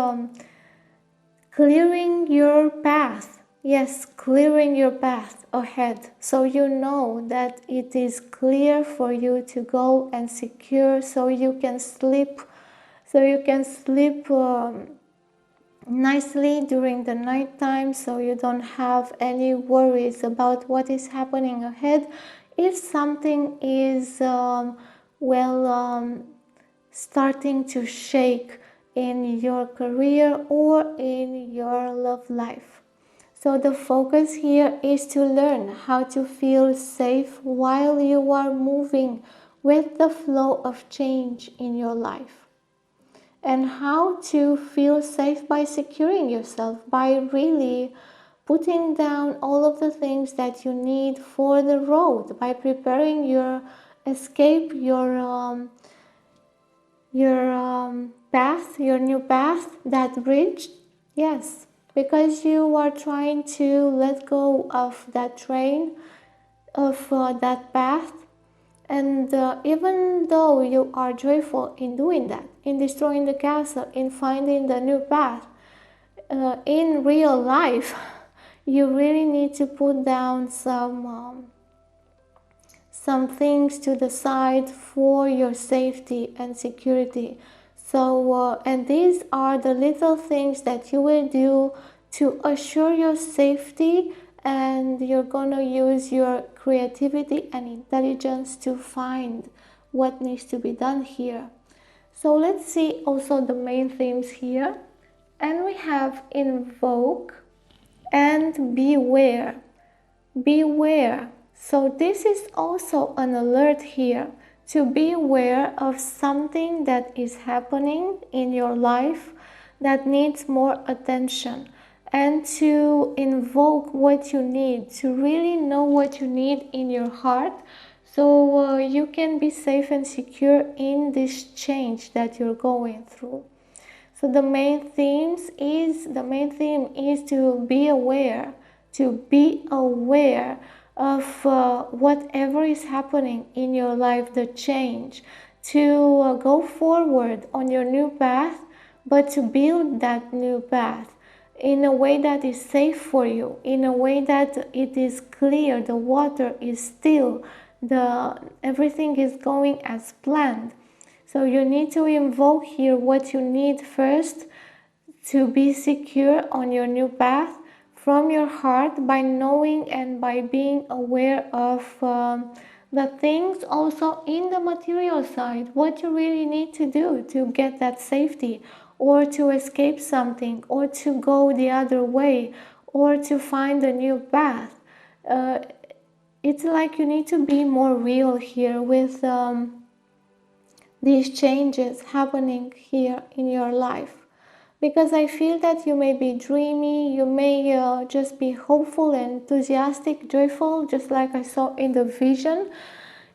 clearing your path. Yes, clearing your path ahead, so you know that it is clear for you to go and secure, so you can sleep, nicely during the night time, so you don't have any worries about what is happening ahead. If something is starting to shake in your career or in your love life. So the focus here is to learn how to feel safe while you are moving with the flow of change in your life. And how to feel safe by securing yourself, by really putting down all of the things that you need for the road, by preparing your escape, your path, your new path, that bridge. Yes, because you are trying to let go of that train, of that path. And even though you are joyful in doing that, in destroying the castle, in finding the new path, in real life, you really need to put down some things to the side for your safety and security. So, and these are the little things that you will do to assure your safety, and you're gonna use your creativity and intelligence to find what needs to be done here. So let's see also the main themes here. And we have invoke and beware. Beware. So this is also an alert here to be aware of something that is happening in your life that needs more attention, and to invoke what you need, to really know what you need in your heart, so you can be safe and secure in this change that you're going through. So the main theme is to be aware, of whatever is happening in your life, the change, to go forward on your new path, but to build that new path, in a way that is safe for you, in a way that it is clear, the water is still, everything is going as planned. So you need to invoke here what you need first to be secure on your new path from your heart, by knowing and by being aware of the things also in the material side, what you really need to do to get that safety, or to escape something, or to go the other way, or to find a new path. It's like you need to be more real here with these changes happening here in your life. Because I feel that you may be dreamy, you may just be hopeful, enthusiastic, joyful, just like I saw in the vision.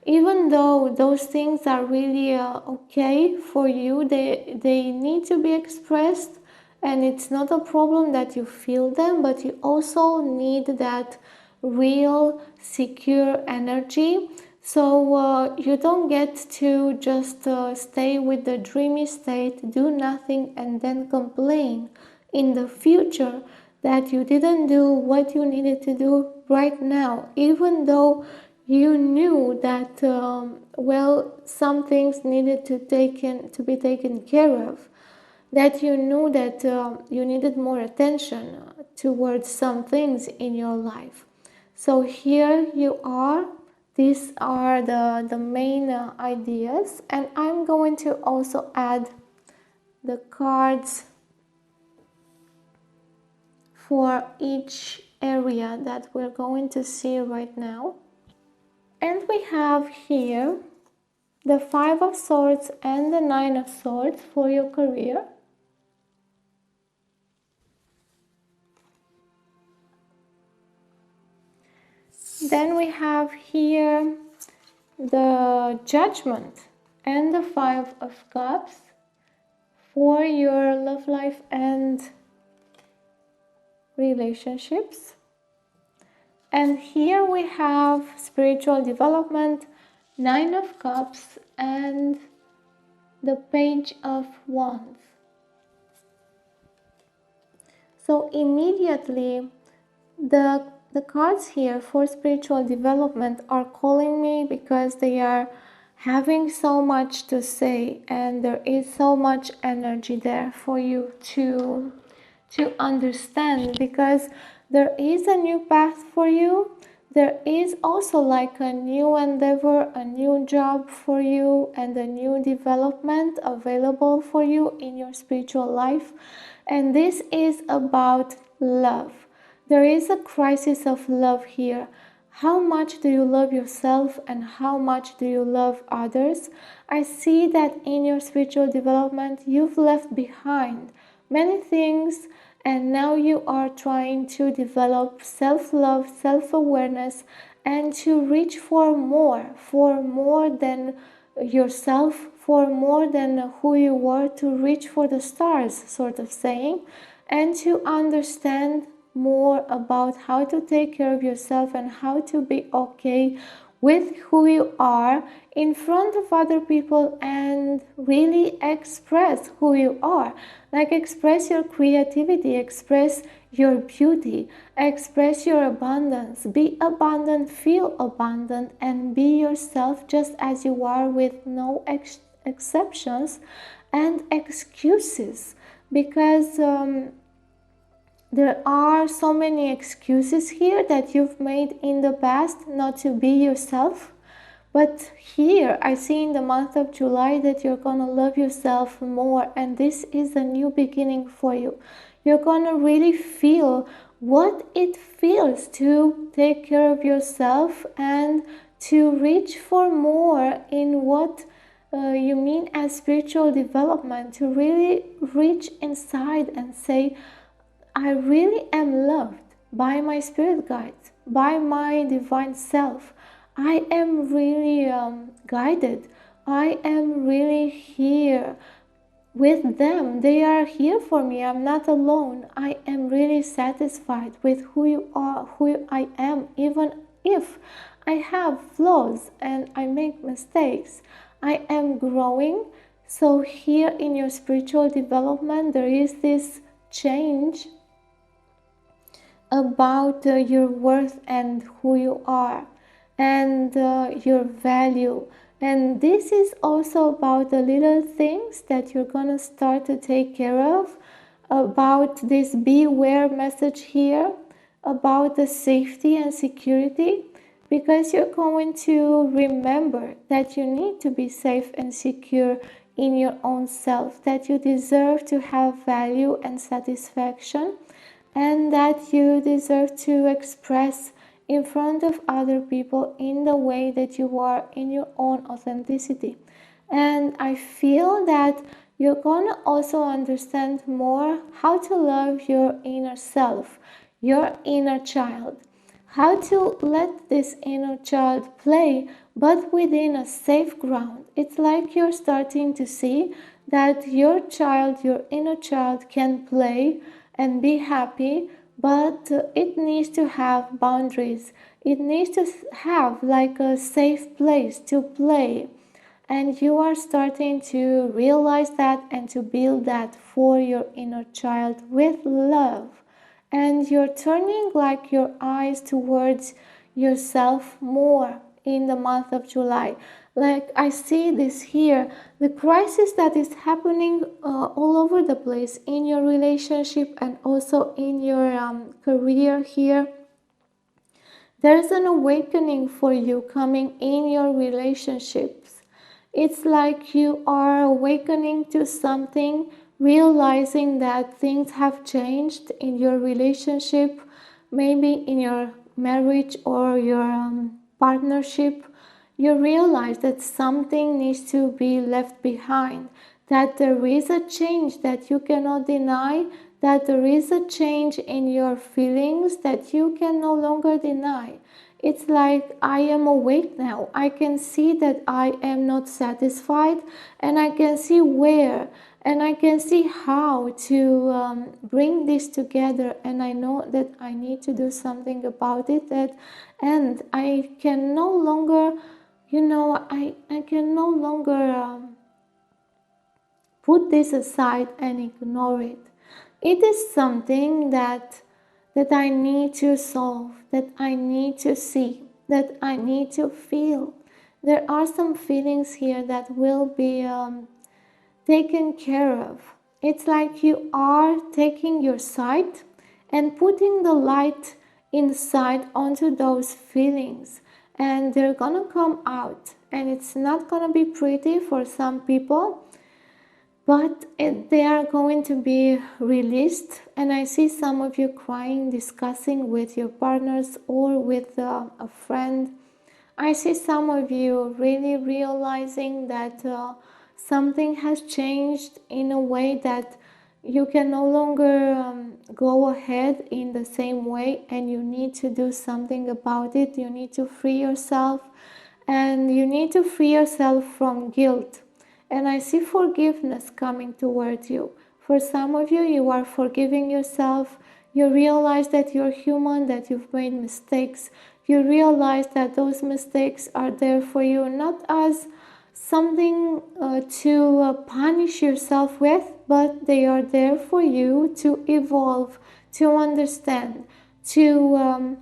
Even though those things are really okay for you, they need to be expressed, and it's not a problem that you feel them, but you also need that real, secure energy. So you don't get to just stay with the dreamy state, do nothing, and then complain in the future that you didn't do what you needed to do right now, even though you knew that some things needed to be taken care of, that you knew that you needed more attention towards some things in your life. So here you are. These are the main ideas, and I'm going to also add the cards for each area that we're going to see right now. And we have here the 5 of Swords and the 9 of Swords for your career. Then we have here the Judgment and the 5 of Cups for your love life and relationships. And here we have spiritual development, 9 of Cups and the Page of Wands. So immediately the cards here for spiritual development are calling me, because they are having so much to say, and there is so much energy there for you to understand, because there is a new path for you. There is also like a new endeavor, a new job for you, and a new development available for you in your spiritual life. And this is about love. There is a crisis of love here. How much do you love yourself, and how much do you love others? I see that in your spiritual development you've left behind many things, and now you are trying to develop self-love, self-awareness, and to reach for more than yourself, for more than who you were, to reach for the stars, sort of saying, and to understand more about how to take care of yourself and how to be okay with who you are in front of other people, and really express who you are. Like express your creativity, express your beauty, express your abundance. Be abundant, feel abundant, and be yourself just as you are, with no exceptions and excuses. Because there are so many excuses here that you've made in the past not to be yourself. But here I see in the month of July that you're gonna love yourself more, and this is a new beginning for you. You're gonna really feel what it feels to take care of yourself and to reach for more in what you mean as spiritual development, to really reach inside and say, I really am loved by my spirit guides, by my divine self. I am really guided. I am really here with them. They are here for me. I'm not alone. I am really satisfied with who you are, who I am, even if I have flaws and I make mistakes. I am growing. So here in your spiritual development, there is this change about your worth and who you are and your value. And this is also about the little things that you're gonna start to take care of, about this beware message here, about the safety and security, because you're going to remember that you need to be safe and secure in your own self, that you deserve to have value and satisfaction, and that you deserve to express in front of other people in the way that you are, in your own authenticity. And I feel that you're gonna also understand more how to love your inner self, your inner child, how to let this inner child play, but within a safe ground. It's like you're starting to see that your child, your inner child, can play and be happy, but it needs to have boundaries. It needs to have like a safe place to play. And you are starting to realize that and to build that for your inner child with love. And you're turning like your eyes towards yourself more in the month of July. Like I see this here, the crisis that is happening all over the place in your relationship and also in your career here. There's an awakening for you coming in your relationships. It's like you are awakening to something, realizing that things have changed in your relationship, maybe in your marriage or your partnership. You realize that something needs to be left behind, that there is a change that you cannot deny, that there is a change in your feelings that you can no longer deny. It's like I am awake now. I can see that I am not satisfied, and I can see where, and I can see how to bring this together, and I know that I need to do something about it, and I can no longer, I can no longer put this aside and ignore it. It is something that I need to solve, that I need to see, that I need to feel. There are some feelings here that will be taken care of. It's like you are taking your sight and putting the light inside onto those feelings, and they're gonna come out, and it's not gonna be pretty for some people, but they are going to be released. And I see some of you crying, discussing with your partners or with a friend. I see some of you really realizing that something has changed in a way that you can no longer go ahead in the same way, and you need to do something about it. You need to free yourself, and you need to free yourself from guilt. And I see forgiveness coming towards you. For some of you, you are forgiving yourself. You realize that you're human, that you've made mistakes. You realize that those mistakes are there for you, not as something to punish yourself with, but they are there for you to evolve, to understand, to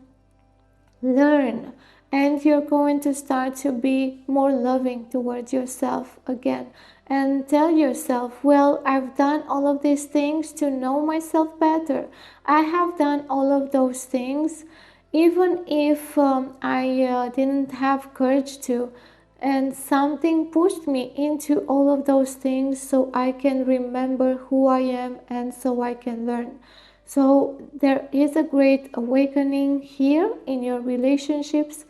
learn. And you're going to start to be more loving towards yourself again, and tell yourself, well, I've done all of these things to know myself better. I have done all of those things, even if I didn't have courage to, and something pushed me into all of those things so I can remember who I am and so I can learn. So there is a great awakening here in your relationships,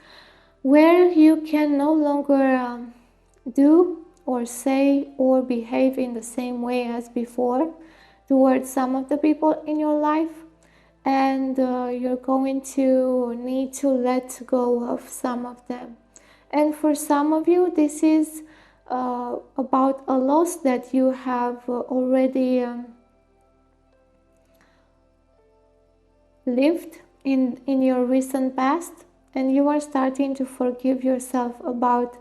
where you can no longer do or say or behave in the same way as before towards some of the people in your life, and you're going to need to let go of some of them. And for some of you, this is about a loss that you have already lived in your recent past, and you are starting to forgive yourself about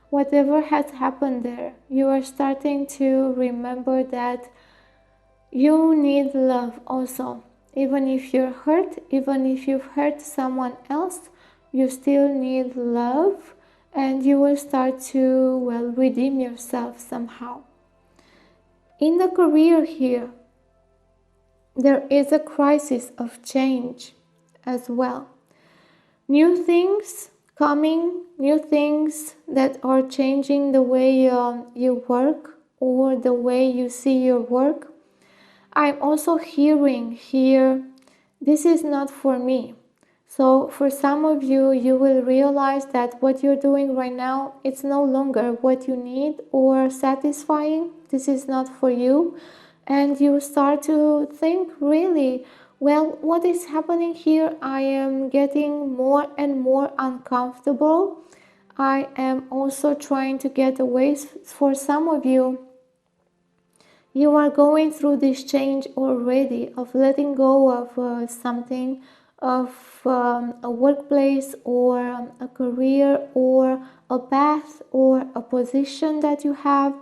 whatever has happened there. You are starting to remember that you need love also. Even if you're hurt, even if you've hurt someone else, you still need love, and you will start to, well, redeem yourself somehow. In the career here, there is a crisis of change as well. New things coming, new things that are changing the way you work or the way you see your work. I'm also hearing here, this is not for me. So for some of you, you will realize that what you're doing right now, it's no longer what you need or satisfying. This is not for you. And you start to think, really, well, what is happening here? I am getting more and more uncomfortable. I am also trying to get away. For some of you, you are going through this change already of letting go of something, of a workplace or a career or a path or a position that you have.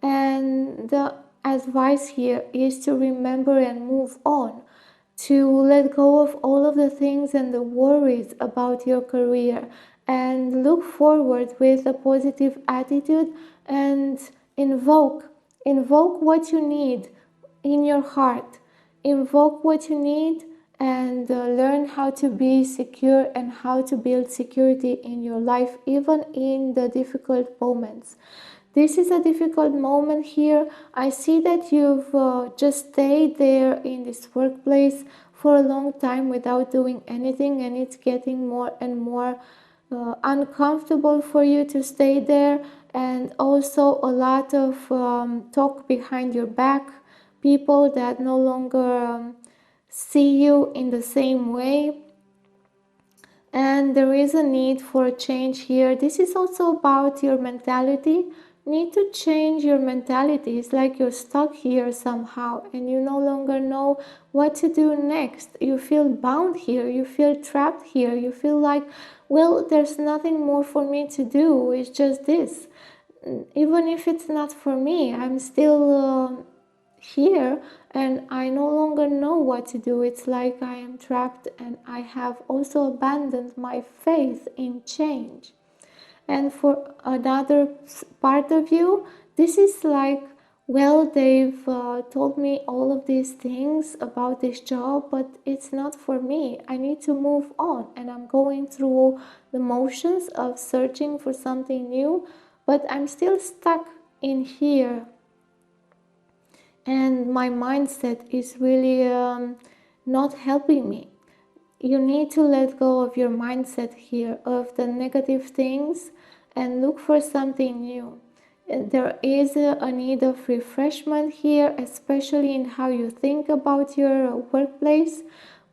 And the advice here is to remember and move on, to let go of all of the things and the worries about your career, and look forward with a positive attitude and invoke what you need in your heart. Invoke what you need and learn how to be secure and how to build security in your life, even in the difficult moments. This is a difficult moment here. I see that you've just stayed there in this workplace for a long time without doing anything, and it's getting more and more uncomfortable for you to stay there, and also a lot of talk behind your back, people that no longer see you in the same way. And there is a need for a change here. This is also about your mentality. Need to change your mentality. It's like you're stuck here somehow and you no longer know what to do next. You feel bound here. You feel trapped here. You feel like, well, there's nothing more for me to do. It's just this. Even if it's not for me, I'm still here and I no longer know what to do. It's like I am trapped, and I have also abandoned my faith in change. And for another part of you, this is like, well, they've told me all of these things about this job, but it's not for me. I need to move on, and I'm going through the motions of searching for something new, but I'm still stuck in here. And my mindset is really not helping me. You need to let go of your mindset here, of the negative things, and look for something new. There is a need of refreshment here, especially in how you think about your workplace.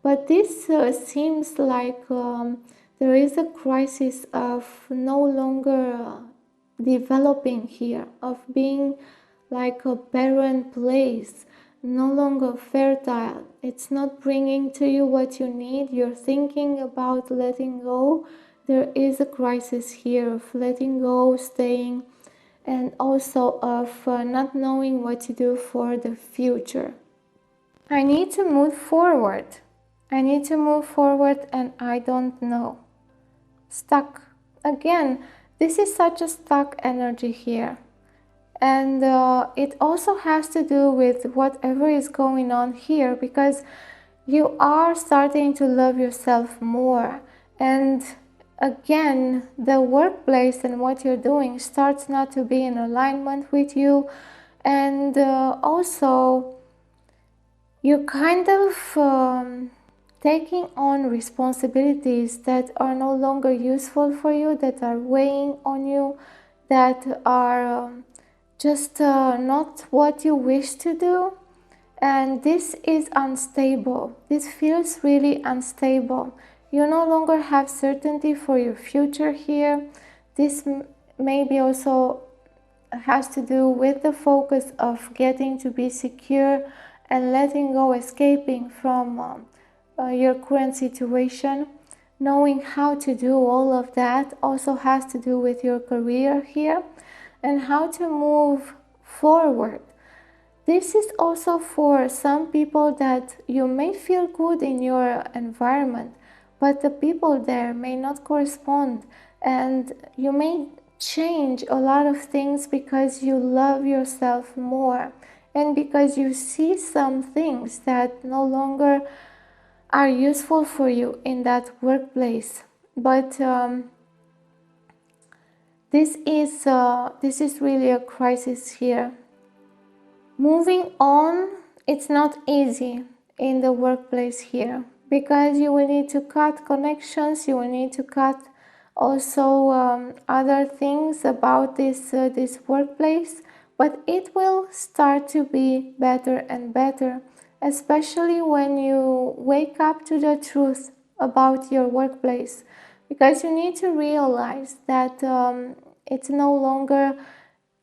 But this seems like there is a crisis of no longer developing here, of being like a barren place, no longer fertile. It's not bringing to you what you need. You're thinking about letting go. There is a crisis here of letting go, staying, and also of not knowing what to do for the future. I need to move forward. I need to move forward, and I don't know. Stuck. Again, this is such a stuck energy here. And it also has to do with whatever is going on here, because you are starting to love yourself more. And again, the workplace and what you're doing starts not to be in alignment with you. And also, you're kind of taking on responsibilities that are no longer useful for you, that are weighing on you, that are just not what you wish to do. And this is unstable. This feels really unstable. You no longer have certainty for your future here. This maybe also has to do with the focus of getting to be secure and letting go, escaping from your current situation. Knowing how to do all of that also has to do with your career here, and how to move forward. This is also for some people that you may feel good in your environment, but the people there may not correspond, and you may change a lot of things because you love yourself more and because you see some things that no longer are useful for you in that workplace. But this is really a crisis here. Moving on, it's not easy in the workplace here because you will need to cut connections, you will need to cut also other things about this workplace, but it will start to be better and better, especially when you wake up to the truth about your workplace, because you need to realize that it's no longer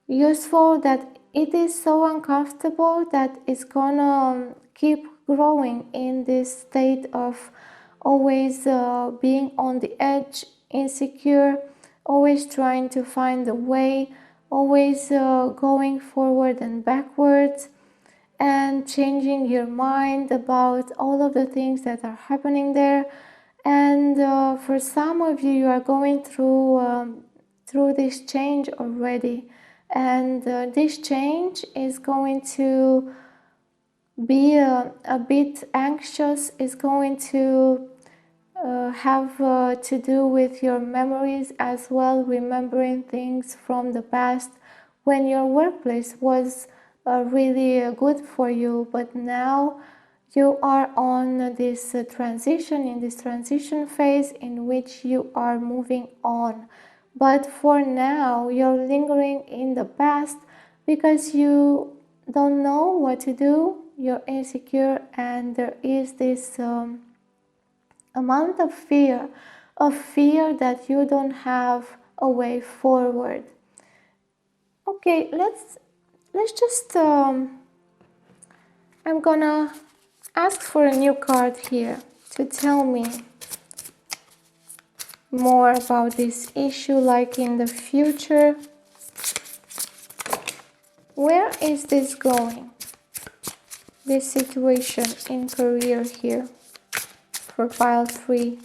useful, that it is so uncomfortable that it's gonna keep growing in this state of always being on the edge, insecure, always trying to find a way, always going forward and backwards, and changing your mind about all of the things that are happening there. And for some of you, you are going through this change already, and this change is going to be a bit anxious, is going to have to do with your memories as well, remembering things from the past when your workplace was really good for you, but now you are on this transition, in this transition phase in which you are moving on. But for now, you're lingering in the past because you don't know what to do, you're insecure, and there is this amount of fear that you don't have a way forward. Okay, let's just I'm gonna ask for a new card here to tell me more about this issue, like in the future. Where is this going? This situation in career here for pile 3.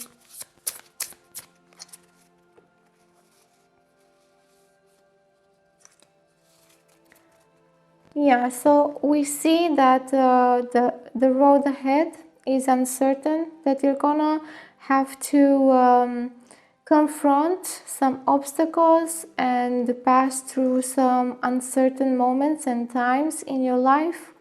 Yeah, so we see that the road ahead is uncertain, that you're gonna have to confront some obstacles and pass through some uncertain moments and times in your life.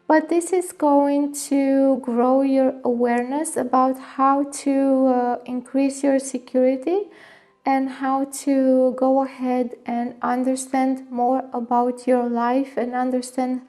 But this is going to grow your awareness about how to increase your security and how to go ahead and understand more about your life and understand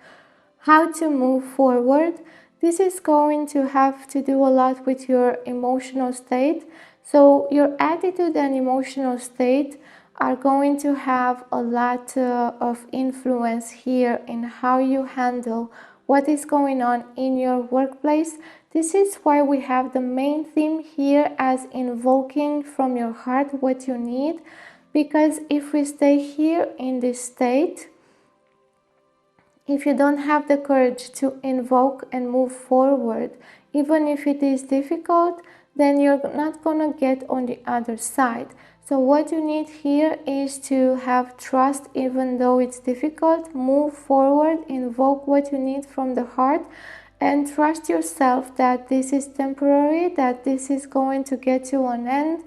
how to move forward. This is going to have to do a lot with your emotional state. So your attitude and emotional state are going to have a lot of influence here in how you handle what is going on in your workplace. This is why we have the main theme here as invoking from your heart what you need, because if we stay here in this state, if you don't have the courage to invoke and move forward, even if it is difficult, then you're not gonna get on the other side. So what you need here is to have trust, even though it's difficult. Move forward, invoke what you need from the heart, and trust yourself that this is temporary, that this is going to get to an end.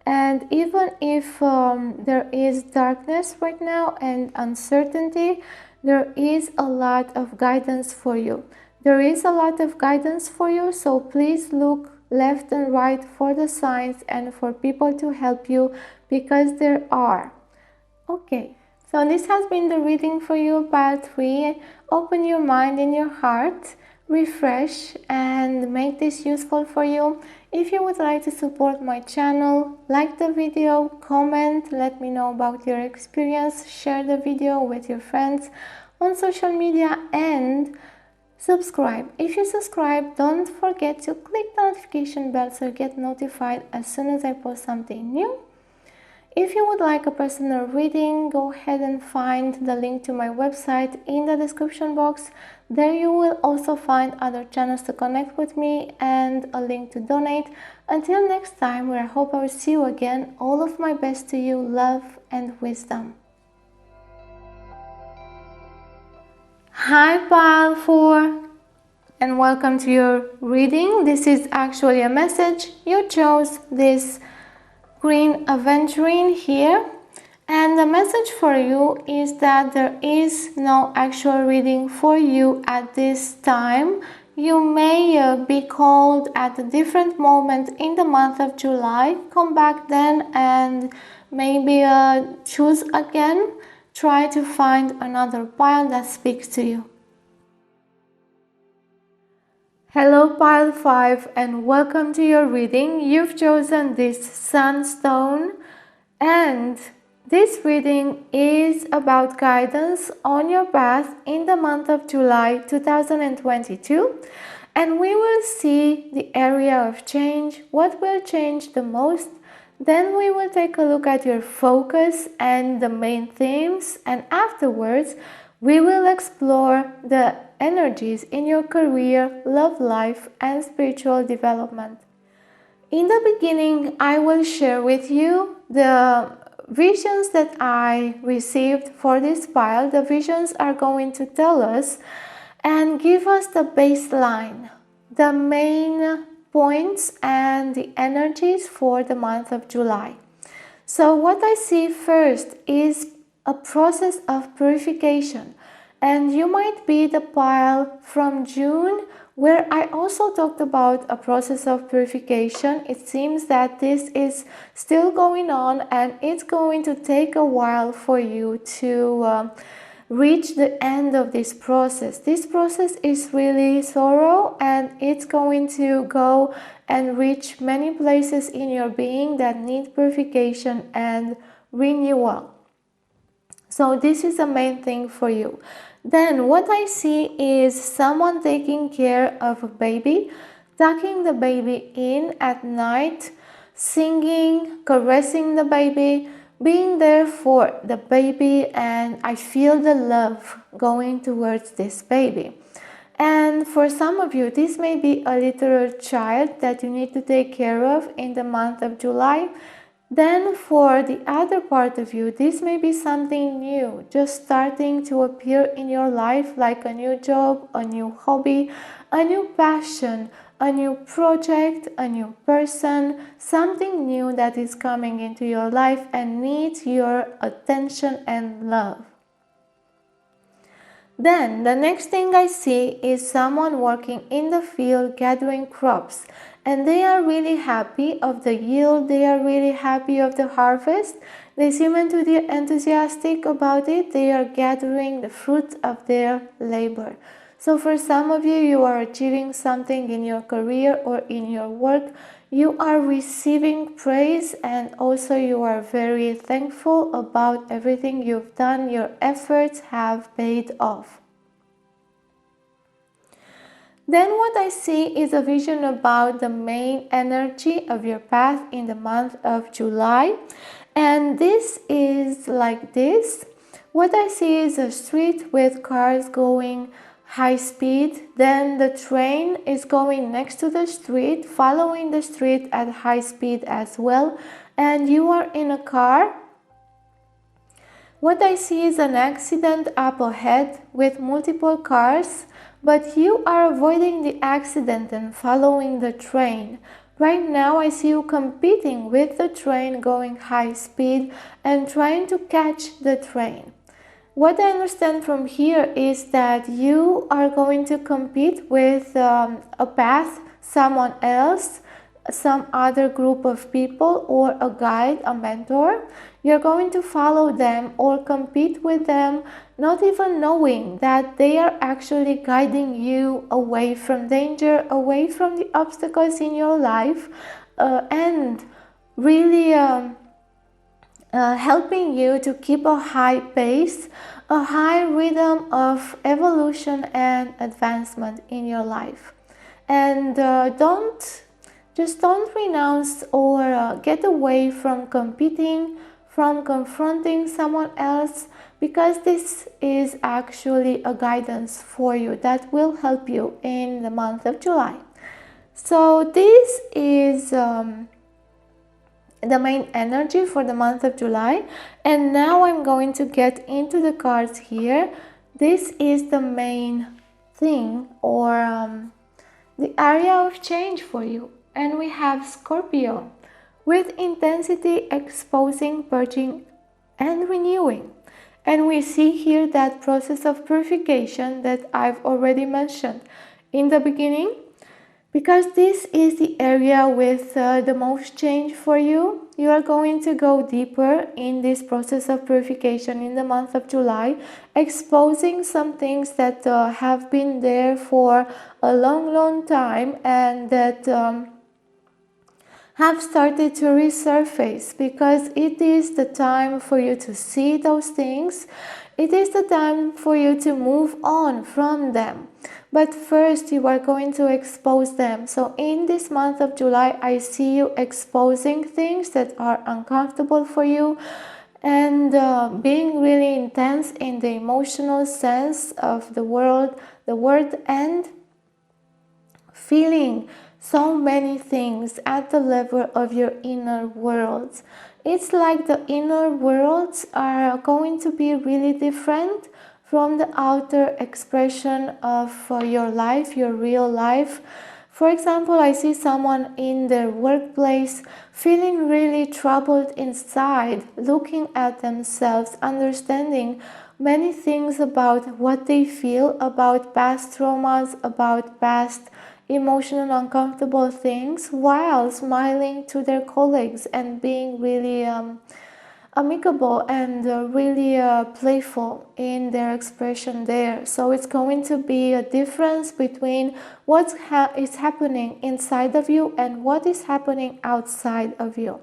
And even if there is darkness right now and uncertainty, there is a lot of guidance for you. There is a lot of guidance for you, so please look left and right for the signs and for people to help you, because there are. Okay, so this has been the reading for you, pile 3. Open your mind and your heart, refresh, and make this useful for you. If you would like to support my channel, like the video, comment, let me know about your experience, share the video with your friends on social media, and subscribe. If you subscribe, don't forget to click the notification bell so you get notified as soon as I post something new. If you would like a personal reading, go ahead and find the link to my website in the description box. There you will also find other channels to connect with me and a link to donate. Until next time, where I hope I will see you again, all of my best to you, love and wisdom. Hi Pile 4 and welcome to your reading. This is actually a message. You chose this green aventurine here, and the message for you is that there is no actual reading for you at this time. You may be called at a different moment in the month of July. Come back then and maybe choose again. Try to find another pile that speaks to you. Hello Pile 5 and welcome to your reading. You've chosen this sunstone, and this reading is about guidance on your path in the month of July 2022, and we will see the area of change, what will change the most. Then we will take a look at your focus and the main themes, and afterwards we will explore the energies in your career, love life, and spiritual development. In the beginning, I will share with you the visions that I received for this pile. The visions are going to tell us and give us the baseline, the main points and the energies for the month of July. So what I see first is a process of purification, and you might be the pile from June, where I also talked about a process of purification. It seems that this is still going on, and it's going to take a while for you to reach the end of this process. This process is really thorough, and it's going to go and reach many places in your being that need purification and renewal. So this is the main thing for you. Then what I see is someone taking care of a baby, tucking the baby in at night, singing, caressing the baby, being there for the baby, and I feel the love going towards this baby. And for some of you, this may be a literal child that you need to take care of in the month of July. Then for the other part of you, this may be something new, just starting to appear in your life, like a new job, a new hobby, a new passion, a new project, a new person, something new that is coming into your life and needs your attention and love. Then the next thing I see is someone working in the field gathering crops, and they are really happy of the yield, they are really happy of the harvest. They seem enthusiastic about it. They are gathering the fruits of their labor. So for some of you, you are achieving something in your career or in your work. You are receiving praise, and also you are very thankful about everything you've done. Your efforts have paid off. Then what I see is a vision about the main energy of your path in the month of July. And this is like this. What I see is a street with cars going high speed. Then the train is going next to the street, following the street at high speed as well. And you are in a car. What I see is an accident up ahead with multiple cars, but you are avoiding the accident and following the train. Right now I see you competing with the train going high speed and trying to catch the train. What I understand from here is that you are going to compete with a path, someone else, some other group of people, or a guide, a mentor. You're going to follow them or compete with them, not even knowing that they are actually guiding you away from danger, away from the obstacles in your life, and really helping you to keep a high pace, a high rhythm of evolution and advancement in your life. And don't renounce or get away from competing, from confronting someone else, because this is actually a guidance for you that will help you in the month of July. So this is the main energy for the month of July. And now I'm going to get into the cards here. This is the main thing, or the area of change for you. And we have Scorpio, with intensity, exposing, purging, and renewing. And we see here that process of purification that I've already mentioned in the beginning, because this is the area with the most change for you. You are going to go deeper in this process of purification in the month of July, exposing some things that have been there for a long time, and that have started to resurface, because it is the time for you to see those things. It is the time for you to move on from them. But first you are going to expose them. So in this month of July, I see you exposing things that are uncomfortable for you, and being really intense in the emotional sense of the word, and feeling so many things at the level of your inner worlds. It's like the inner worlds are going to be really different from the outer expression of your life, your real life. For example, I see someone in their workplace feeling really troubled inside, looking at themselves, understanding many things about what they feel, about past traumas, about past emotional uncomfortable things, while smiling to their colleagues and being really amicable and really playful in their expression there. So it's going to be a difference between what is happening inside of you and what is happening outside of you.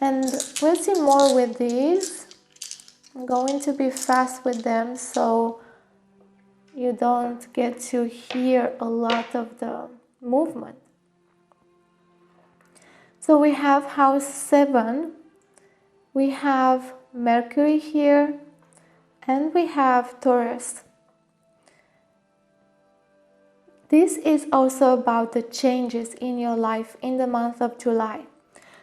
And we'll see more with these. I'm going to be fast with them so you don't get to hear a lot of the movement. So we have house 7, we have Mercury here, and we have Taurus. This is also about the changes in your life in the month of July.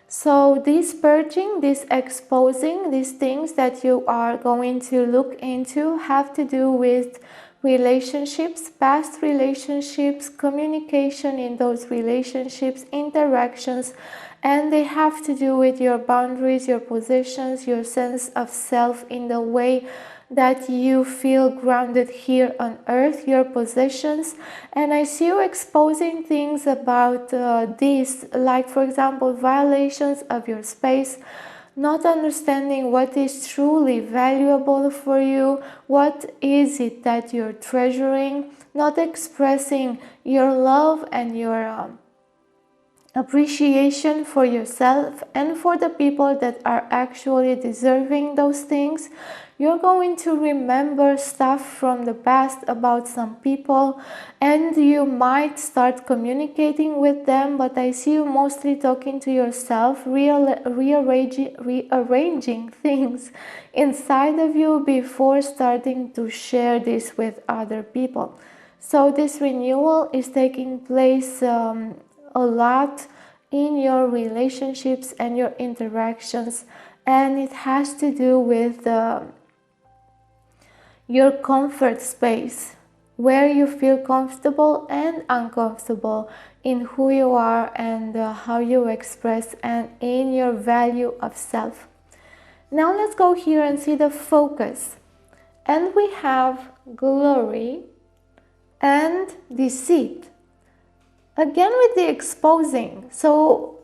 So this purging, this exposing, these things that you are going to look into have to do with relationships, past relationships, communication in those relationships, interactions, and they have to do with your boundaries, your positions, your sense of self in the way that you feel grounded here on earth, your possessions. And I see you exposing things about this, like for example violations of your space, not understanding what is truly valuable for you, what is it that you're treasuring, not expressing your love and your appreciation for yourself and for the people that are actually deserving those things. You're going to remember stuff from the past about some people, and you might start communicating with them, but I see you mostly talking to yourself, rearranging things inside of you before starting to share this with other people. So this renewal is taking place a lot in your relationships and your interactions, and it has to do with your comfort space, where you feel comfortable and uncomfortable in who you are and how you express, and in your value of self. Now let's go here and see the focus. And we have glory and deceit. Again with the exposing. So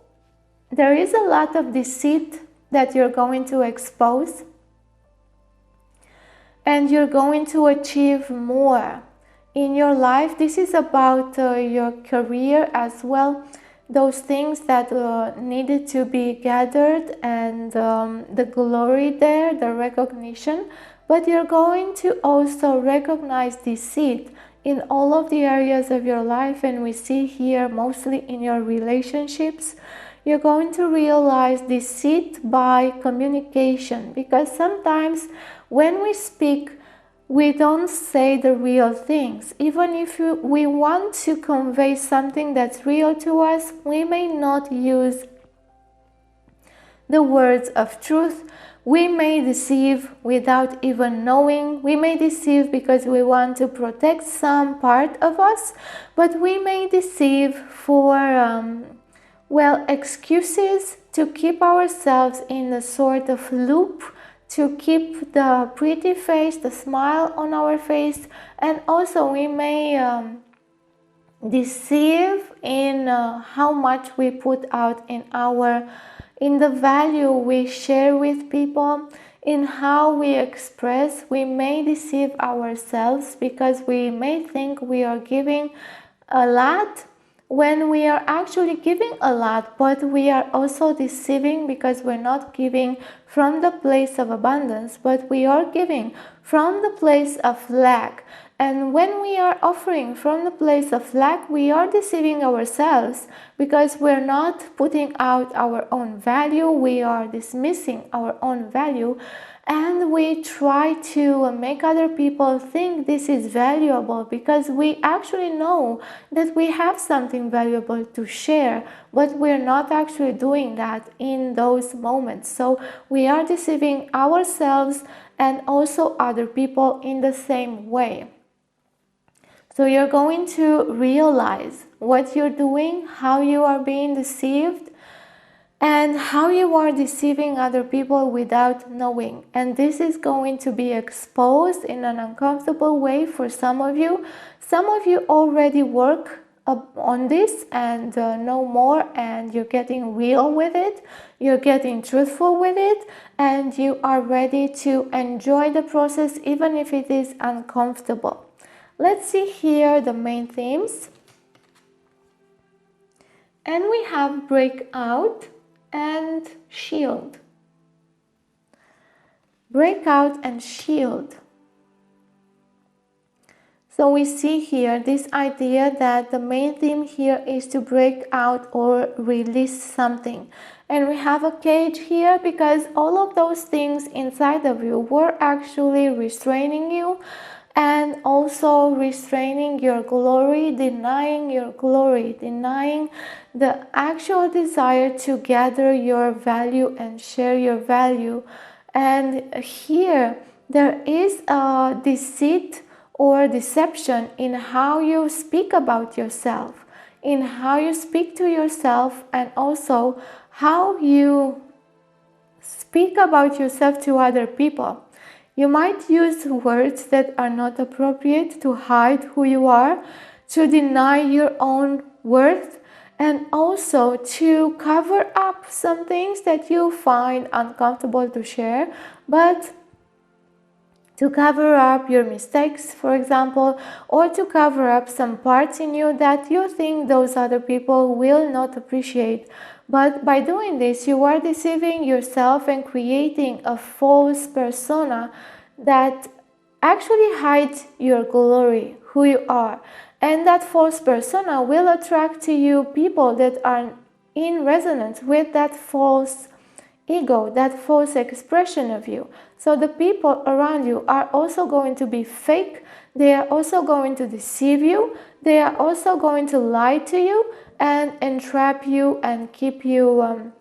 there is a lot of deceit that you're going to expose, and you're going to achieve more in your life. This is about your career as well. Those things that needed to be gathered, and the glory there, the recognition. But you're going to also recognize deceit in all of the areas of your life, and we see here mostly in your relationships. you're going to realize deceit by communication, because sometimes when we speak, we don't say the real things. Even if we want to convey something that's real to us, we may not use the words of truth. We may deceive without even knowing. We may deceive because we want to protect some part of us, but we may deceive for excuses to keep ourselves in a sort of loop, to keep the pretty face, the smile on our face. And also we may deceive in how much we put out in the value we share with people, in how we express. We may deceive ourselves because we may think we are giving a lot when we are actually giving a lot, but we are also deceiving because we're not giving from the place of abundance, but we are giving from the place of lack. And when we are offering from the place of lack, we are deceiving ourselves because we're not putting out our own value. We are dismissing our own value, and we try to make other people think this is valuable because we actually know that we have something valuable to share, but we're not actually doing that in those moments. So we are deceiving ourselves and also other people in the same way. So you're going to realize what you're doing, how you are being deceived, and how you are deceiving other people without knowing. And this is going to be exposed in an uncomfortable way for some of you. Some of you already work on this and know more, and you're getting real with it, you're getting truthful with it, and you are ready to enjoy the process even if it is uncomfortable. Let's see here the main themes. And we have breakout and shield. Breakout and shield. So we see here this idea that the main theme here is to break out or release something. And we have a cage here because all of those things inside of you were actually restraining you, and also restraining your glory, denying your glory, denying the actual desire to gather your value and share your value. And here there is a deceit or deception in how you speak about yourself, in how you speak to yourself, and also how you speak about yourself to other people. You might use words that are not appropriate to hide who you are, to deny your own worth, and also to cover up some things that you find uncomfortable to share, but to cover up your mistakes, for example, or to cover up some parts in you that you think those other people will not appreciate. But by doing this, you are deceiving yourself and creating a false persona that actually hides your glory, who you are. And that false persona will attract to you people that are in resonance with that false ego, that false expression of you. So the people around you are also going to be fake. They are also going to deceive you. They are also going to lie to you and entrap you and keep you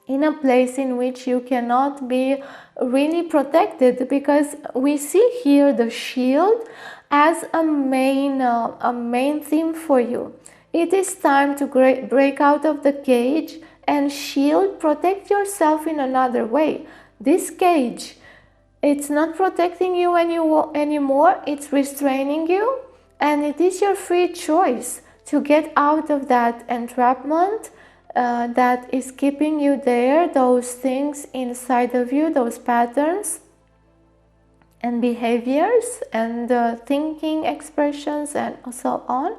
in a place in which you cannot be really protected, because we see here the shield as a main theme for you. It is time to break out of the cage and shield, protect yourself in another way. This cage, it's not protecting you anymore, it's restraining you, and it is your free choice to get out of that entrapment that is keeping you there, those things inside of you, those patterns and behaviors and thinking expressions and so on.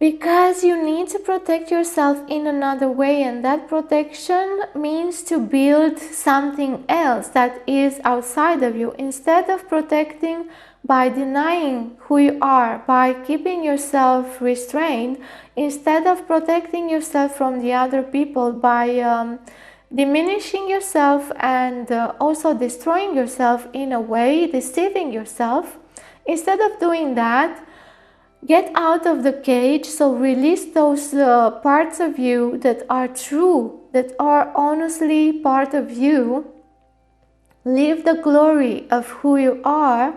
because you need to protect yourself in another way, and that protection means to build something else that is outside of you. Instead of protecting by denying who you are, by keeping yourself restrained, instead of protecting yourself from the other people by diminishing yourself and also destroying yourself in a way, deceiving yourself, instead of doing that, get out of the cage. So release those parts of you that are true, that are honestly part of you. Live the glory of who you are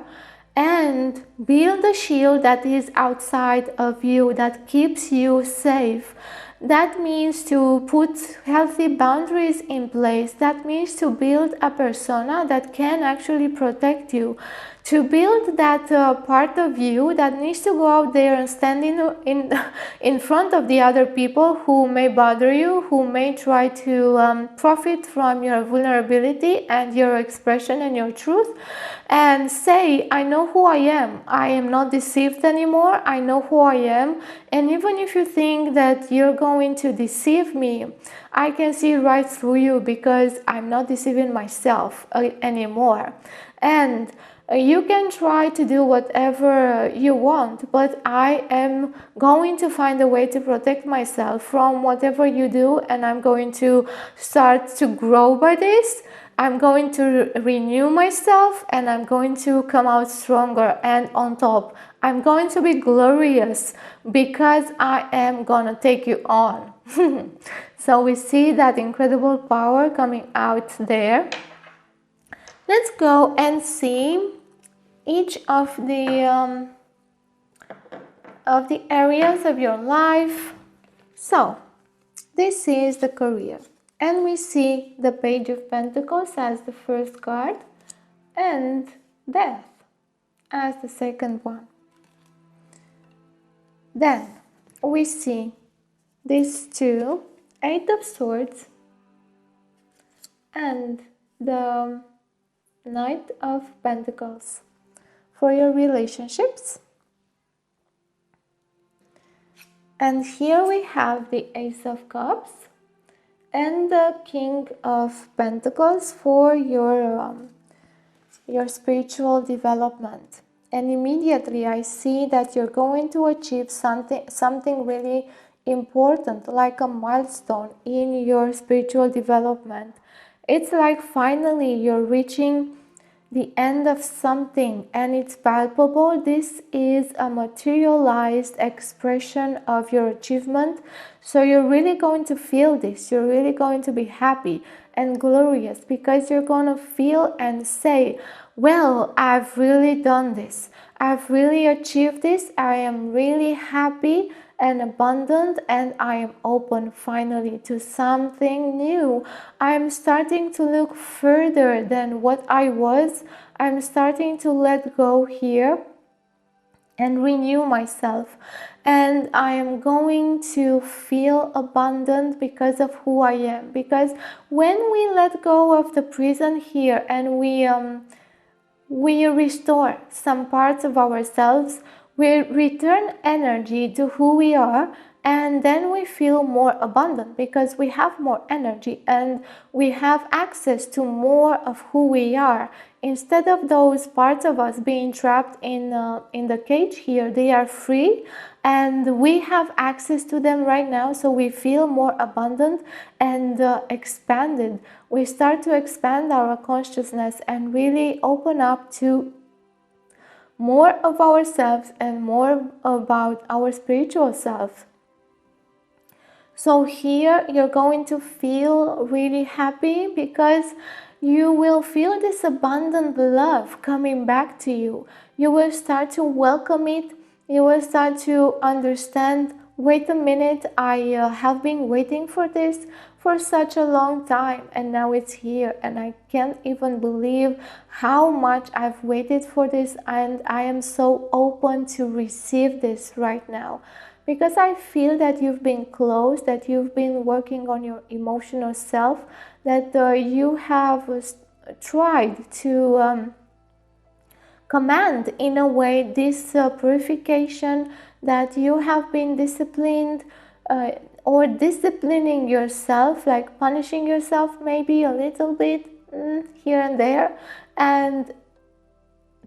and build a shield that is outside of you, that keeps you safe. That means to put healthy boundaries in place. That means to build a persona that can actually protect you. To build that part of you that needs to go out there and stand in front of the other people who may bother you, who may try to profit from your vulnerability and your expression and your truth, and say, I know who I am. I am not deceived anymore. I know who I am. And even if you think that you're going to deceive me, I can see right through you, because I'm not deceiving myself anymore. And you can try to do whatever you want, but I am going to find a way to protect myself from whatever you do, and I'm going to start to grow by this. I'm going to renew myself, and I'm going to come out stronger and on top. I'm going to be glorious because I am going to take you on. So we see that incredible power coming out there. Let's go and see each of the areas of your life. So this is the career, and we see the Page of Pentacles as the first card and Death as the second one. Then we see these two, Eight of Swords and the Knight of Pentacles for your relationships. And here we have the Ace of Cups and the King of Pentacles for your spiritual development. And immediately I see that you're going to achieve something really important, like a milestone in your spiritual development. It's like finally you're reaching the end of something, and it's palpable. This is a materialized expression of your achievement. So you're really going to feel this. You're really going to be happy and glorious, because you're going to feel and say, well, I've really done this. I've really achieved this. I am really happy and abundant, and I am open finally to something new. I'm starting to look further than what I was. I'm starting to let go here and renew myself, and I am going to feel abundant because of who I am. Because when we let go of the prison here and we restore some parts of ourselves, we return energy to who we are, and then we feel more abundant because we have more energy and we have access to more of who we are. Instead of those parts of us being trapped in the cage here, they are free and we have access to them right now, so we feel more abundant and expanded. We start to expand our consciousness and really open up to more of ourselves and more about our spiritual self. So here you're going to feel really happy because you will feel this abundant love coming back to you. You will start to welcome it. You will start to understand, wait a minute, I have been waiting for this for such a long time, and now it's here, and I can't even believe how much I've waited for this, and I am so open to receive this right now. Because I feel that you've been close, that you've been working on your emotional self, that you have tried to command in a way this purification, that you have been disciplined or disciplining yourself, like punishing yourself maybe a little bit here and there. And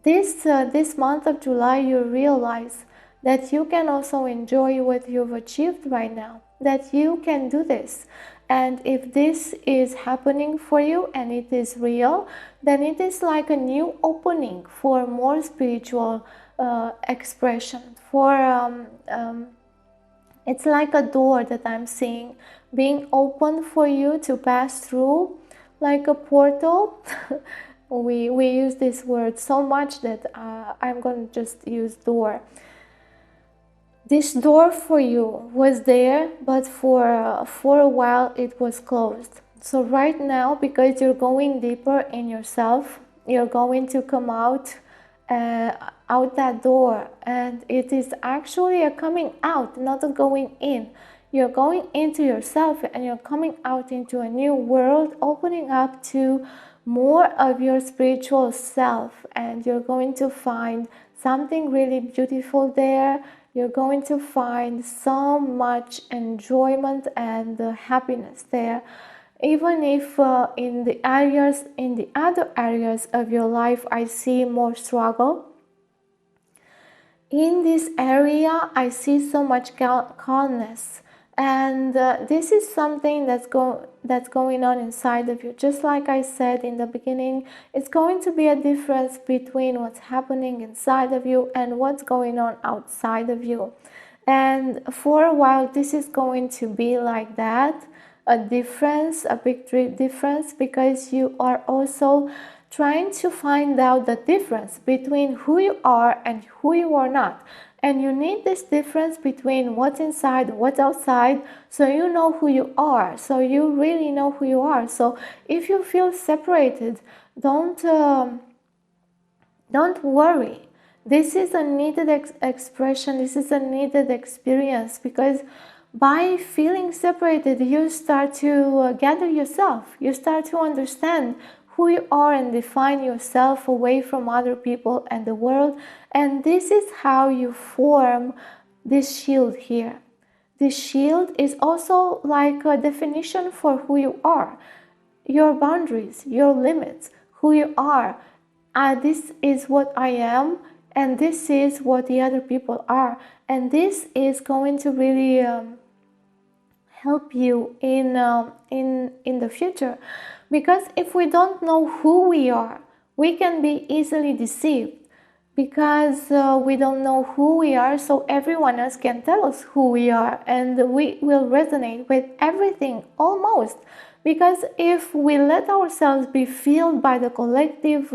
this month of July, you realize that you can also enjoy what you've achieved right now, that you can do this. And if this is happening for you and it is real, then it is like a new opening for more spiritual expression. It's like a door that I'm seeing being opened for you to pass through, like a portal. we use this word so much that I'm going to just use door. This door for you was there, but for a while it was closed. So right now, because you're going deeper in yourself, you're going to come out that door, and it is actually a coming out, not a going in. You're going into yourself and you're coming out into a new world, opening up to more of your spiritual self, and you're going to find something really beautiful there. You're going to find so much enjoyment and happiness there. Even if in the other areas of your life I see more struggle, in this area I see so much calmness. And this is something that's going on inside of you. Just like I said in the beginning, it's going to be a difference between what's happening inside of you and what's going on outside of you. And for a while, this is going to be like that, a difference, a big difference, because you are also trying to find out the difference between who you are and who you are not. And you need this difference between what's inside, what's outside, so you know who you are, so you really know who you are. So if you feel separated, don't worry. This is a needed expression, this is a needed experience, because by feeling separated, you start to gather yourself, you start to understand who you are and define yourself away from other people and the world. And this is how you form this shield here. This shield is also like a definition for who you are, your boundaries, your limits, who you are. This is what I am, and this is what the other people are. And this is going to really help you in the future. Because if we don't know who we are, we can be easily deceived, because we don't know who we are, so everyone else can tell us who we are, and we will resonate with everything almost. Because if we let ourselves be filled by the collective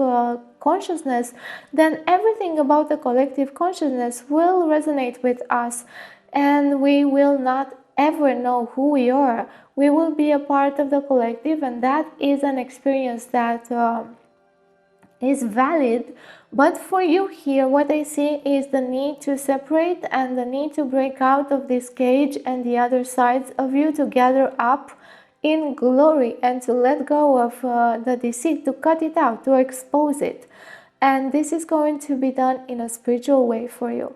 consciousness, then everything about the collective consciousness will resonate with us, and we will not ever know who we are. We will be a part of the collective, and that is an experience that is valid. But for you here, what I see is the need to separate and the need to break out of this cage and the other sides of you, to gather up in glory and to let go of the deceit, to cut it out, to expose it. And this is going to be done in a spiritual way for you.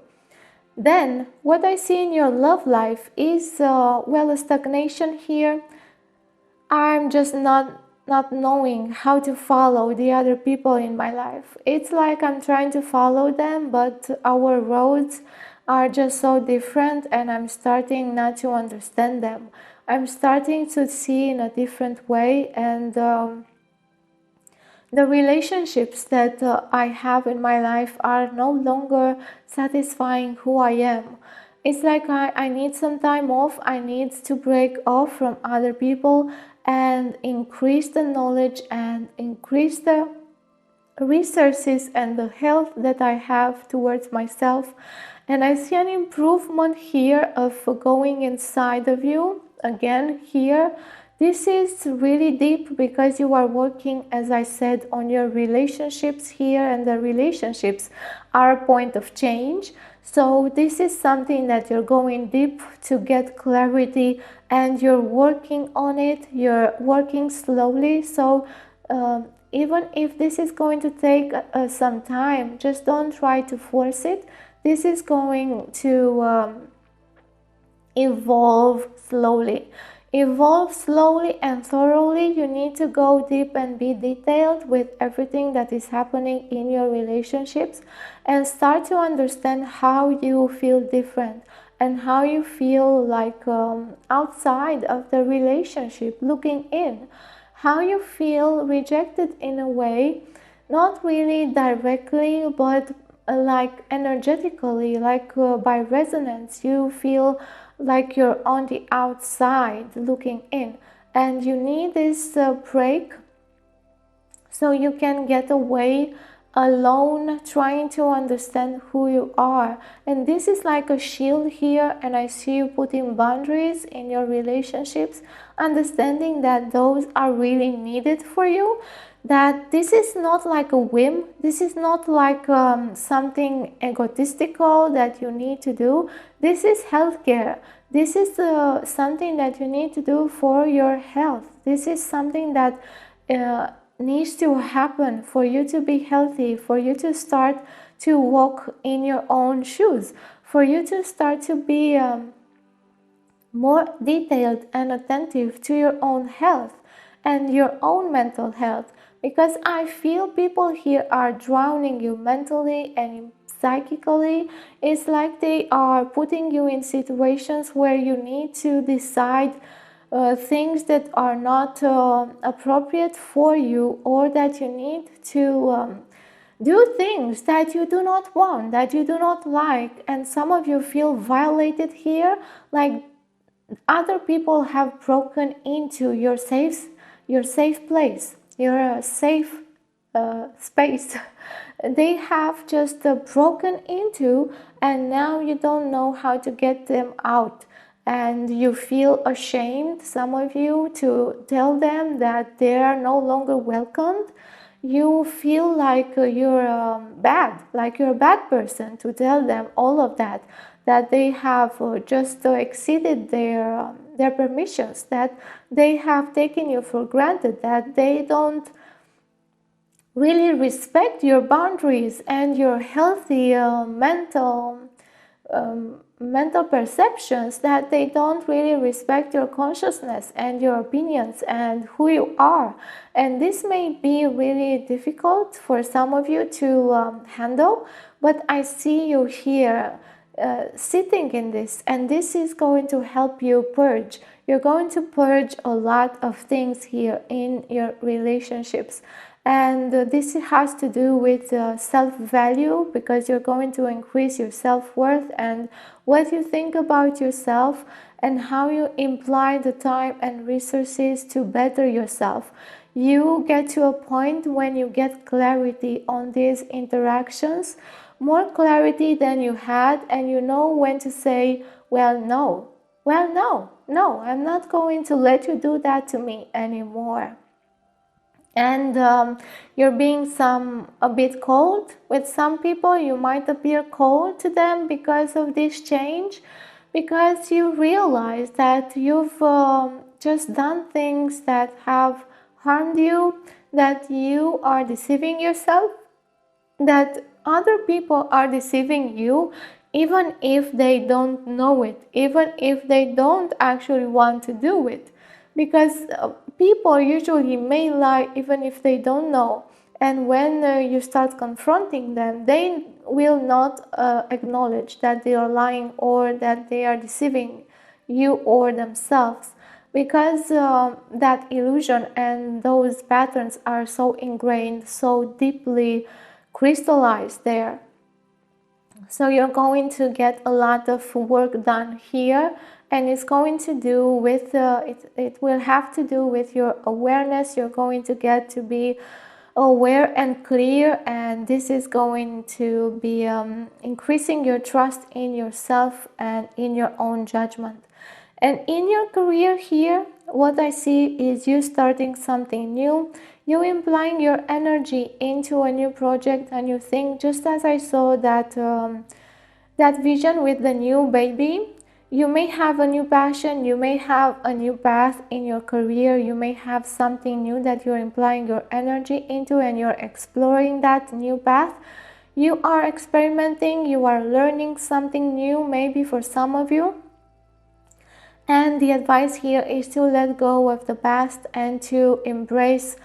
Then what I see in your love life is a stagnation here. I'm just not knowing how to follow the other people in my life. It's like I'm trying to follow them, but our roads are just so different, and I'm starting not to understand them. I'm starting to see in a different way, and the relationships that I have in my life are no longer satisfying who I am. It's like I need some time off. I need to break off from other people and increase the knowledge and increase the resources and the health that I have towards myself. And I see an improvement here of going inside of you. Again, here, this is really deep, because you are working, as I said, on your relationships here, and the relationships are a point of change. So this is something that you're going deep to get clarity, and you're working on it. You're working slowly. So even if this is going to take some time, just don't try to force it. This is going to evolve slowly. Evolve slowly and thoroughly. You need to go deep and be detailed with everything that is happening in your relationships and start to understand how you feel different and how you feel like outside of the relationship, looking in. How you feel rejected in a way, not really directly, but like energetically, like by resonance. You feel like you're on the outside looking in, and you need this break so you can get away alone trying to understand who you are. And this is like a shield here, and I see you putting boundaries in your relationships, understanding that those are really needed for you, that this is not like a whim, this is not like something egotistical that you need to do. This is healthcare. This is something that you need to do for your health. This is something that needs to happen for you to be healthy, for you to start to walk in your own shoes, for you to start to be more detailed and attentive to your own health and your own mental health. Because I feel people here are drowning you mentally and psychically. It's like they are putting you in situations where you need to decide things that are not appropriate for you, or that you need to do things that you do not want, that you do not like. And some of you feel violated here, like other people have broken into your safe place, your safe space. They have just broken into, and now you don't know how to get them out. And you feel ashamed, some of you, to tell them that they are no longer welcomed. You feel like you're bad, like you're a bad person to tell them all of that, that they have just exceeded their permissions, that they have taken you for granted, that they don't really respect your boundaries and your healthy mental perceptions, that they don't really respect your consciousness and your opinions and who you are. And this may be really difficult for some of you to handle, but I see you here sitting in this, and this is going to help you purge. You're going to purge a lot of things here in your relationships. And this has to do with self-value, because you're going to increase your self-worth and what you think about yourself, and how you imply the time and resources to better yourself. You get to a point when you get clarity on these interactions, more clarity than you had, and you know when to say, well, no, I'm not going to let you do that to me anymore. And you're being a bit cold with some people. You might appear cold to them because of this change, because you realize that you've just done things that have harmed you, that you are deceiving yourself, that other people are deceiving you, even if they don't know it, even if they don't actually want to do it. Because people usually may lie even if they don't know. And when you start confronting them, they will not acknowledge that they are lying or that they are deceiving you or themselves. Because that illusion and those patterns are so ingrained, so deeply crystallized there. So you're going to get a lot of work done here, and it's going to do with it will have to do with your awareness. You're going to get to be aware and clear, and this is going to be increasing your trust in yourself and in your own judgment. And in your career here, what I see is you starting something new, you implying your energy into a new project, a new thing, just as I saw that that vision with the new baby. You may have a new passion, you may have a new path in your career, you may have something new that you're implying your energy into, and you're exploring that new path. You are experimenting, you are learning something new, maybe for some of you. And the advice here is to let go of the past and to embrace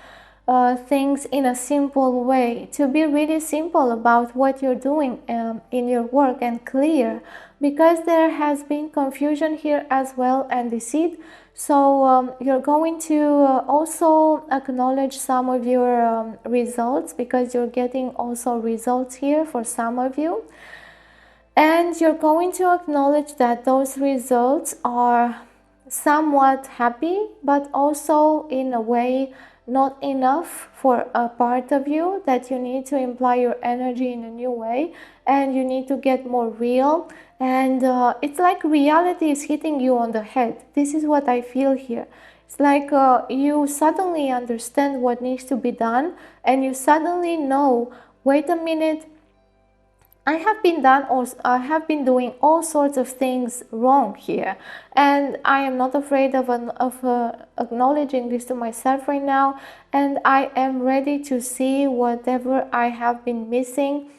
things in a simple way, to be really simple about what you're doing in your work and clear, because there has been confusion here as well and deceit. So you're going to also acknowledge some of your results, because you're getting also results here for some of you. And you're going to acknowledge that those results are somewhat happy, but also in a way not enough for a part of you, that you need to imply your energy in a new way and you need to get more real. And it's like reality is hitting you on the head. This is what I feel here. It's like you suddenly understand what needs to be done, and you suddenly know, wait a minute, I have been doing all sorts of things wrong here, and I am not afraid of acknowledging this to myself right now, and I am ready to see whatever I have been missing.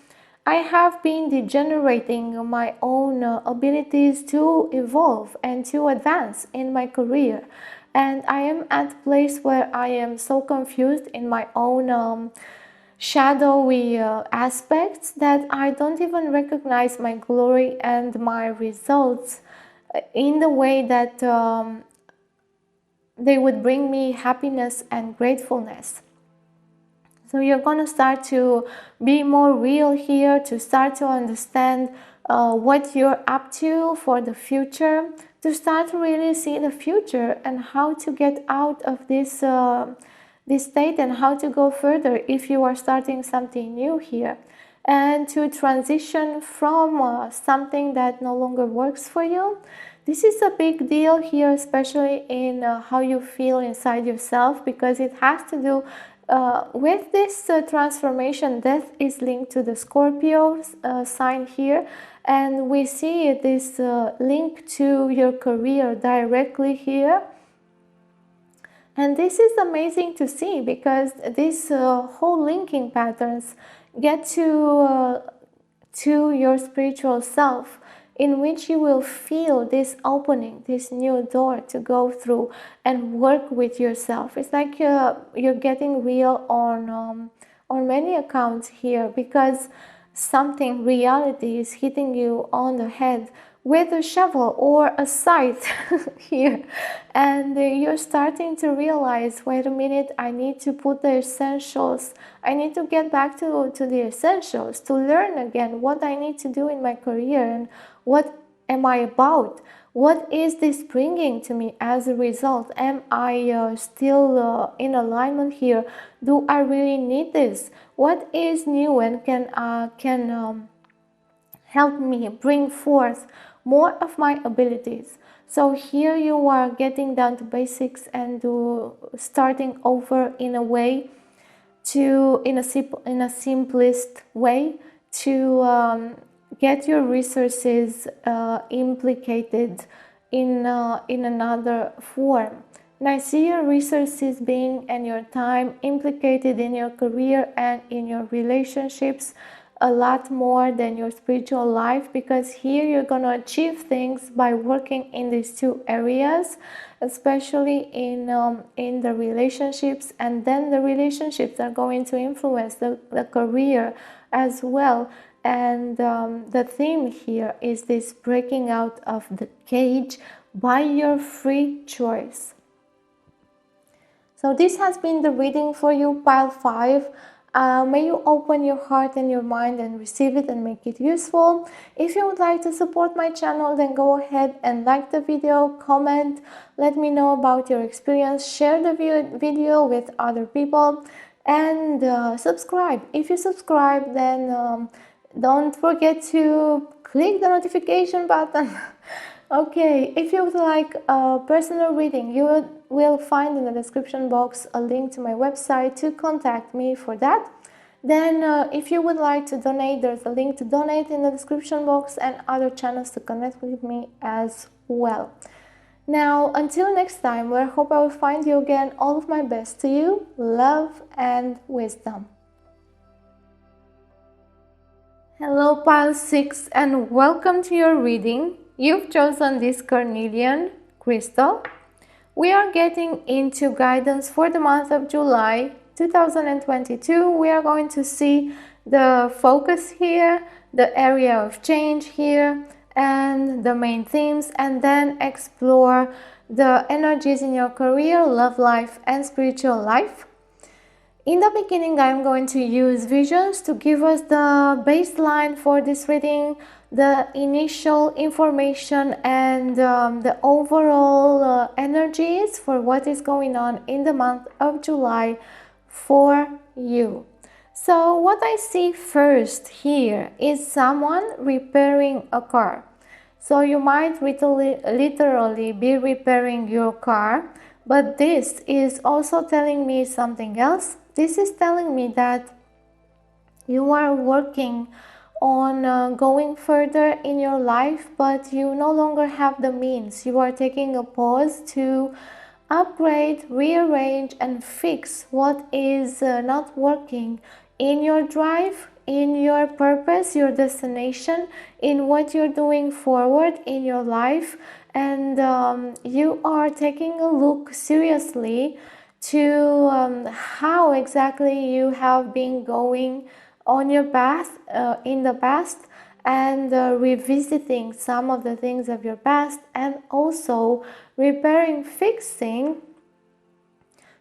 I have been degenerating my own abilities to evolve and to advance in my career, and I am at a place where I am so confused in my own shadowy aspects that I don't even recognize my glory and my results in the way that they would bring me happiness and gratefulness. So you're going to start to be more real here, to start to understand what you're up to for the future, to start to really see the future and how to get out of this state and how to go further if you are starting something new here, and to transition from something that no longer works for you. This is a big deal here, especially in how you feel inside yourself, because it has to do with this transformation. Death is linked to the Scorpio sign here, and we see this link to your career directly here. And this is amazing to see, because these whole linking patterns get to your spiritual self, in which you will feel this opening, this new door to go through and work with yourself. It's like you're getting real on many accounts here, because something, reality, is hitting you on the head with a shovel or a scythe here, and you're starting to realize, wait a minute, I need to put the essentials, I need to get back to the essentials, to learn again what I need to do in my career, and what am I about, what is this bringing to me as a result, am I still in alignment here, do I really need this, what is new and can help me bring forth more of my abilities. So here you are getting down to basics and starting over in a way, in a simplest way, to get your resources implicated in another form. And I see your resources being, and your time, implicated in your career and in your relationships a lot more than your spiritual life, because here you're going to achieve things by working in these two areas, especially in the relationships, and then the relationships are going to influence the career as well. And the theme here is this breaking out of the cage by your free choice. So this has been the reading for you, pile 5. May you open your heart and your mind and receive it and make it useful. If you would like to support my channel, then go ahead and like the video, comment, let me know about your experience, share the video with other people, and subscribe. If you subscribe, then don't forget to click the notification button. Okay, if you would like a personal reading, you will find in the description box a link to my website to contact me for that. Then if you would like to donate, there's a link to donate in the description box, and other channels to connect with me as well. Now, until next time, where I hope I will find you again, all of my best to you, love and wisdom. Hello, Pile 6, and welcome to your reading. You've chosen this carnelian crystal. We are getting into guidance for the month of July 2022. We are going to see the focus here, the area of change here, and the main themes, and then explore the energies in your career, love life, and spiritual life. In the beginning, I'm going to use visions to give us the baseline for this reading, the initial information, and the overall energies for what is going on in the month of July for you. So what I see first here is someone repairing a car. So you might literally be repairing your car, but this is also telling me something else. This is telling me that you are working on going further in your life, but you no longer have the means. You are taking a pause to upgrade, rearrange, and fix what is not working in your drive, in your purpose, your destination, in what you're doing forward in your life. And you are taking a look seriously to how exactly you have been going on your path in the past, and revisiting some of the things of your past, and also repairing, fixing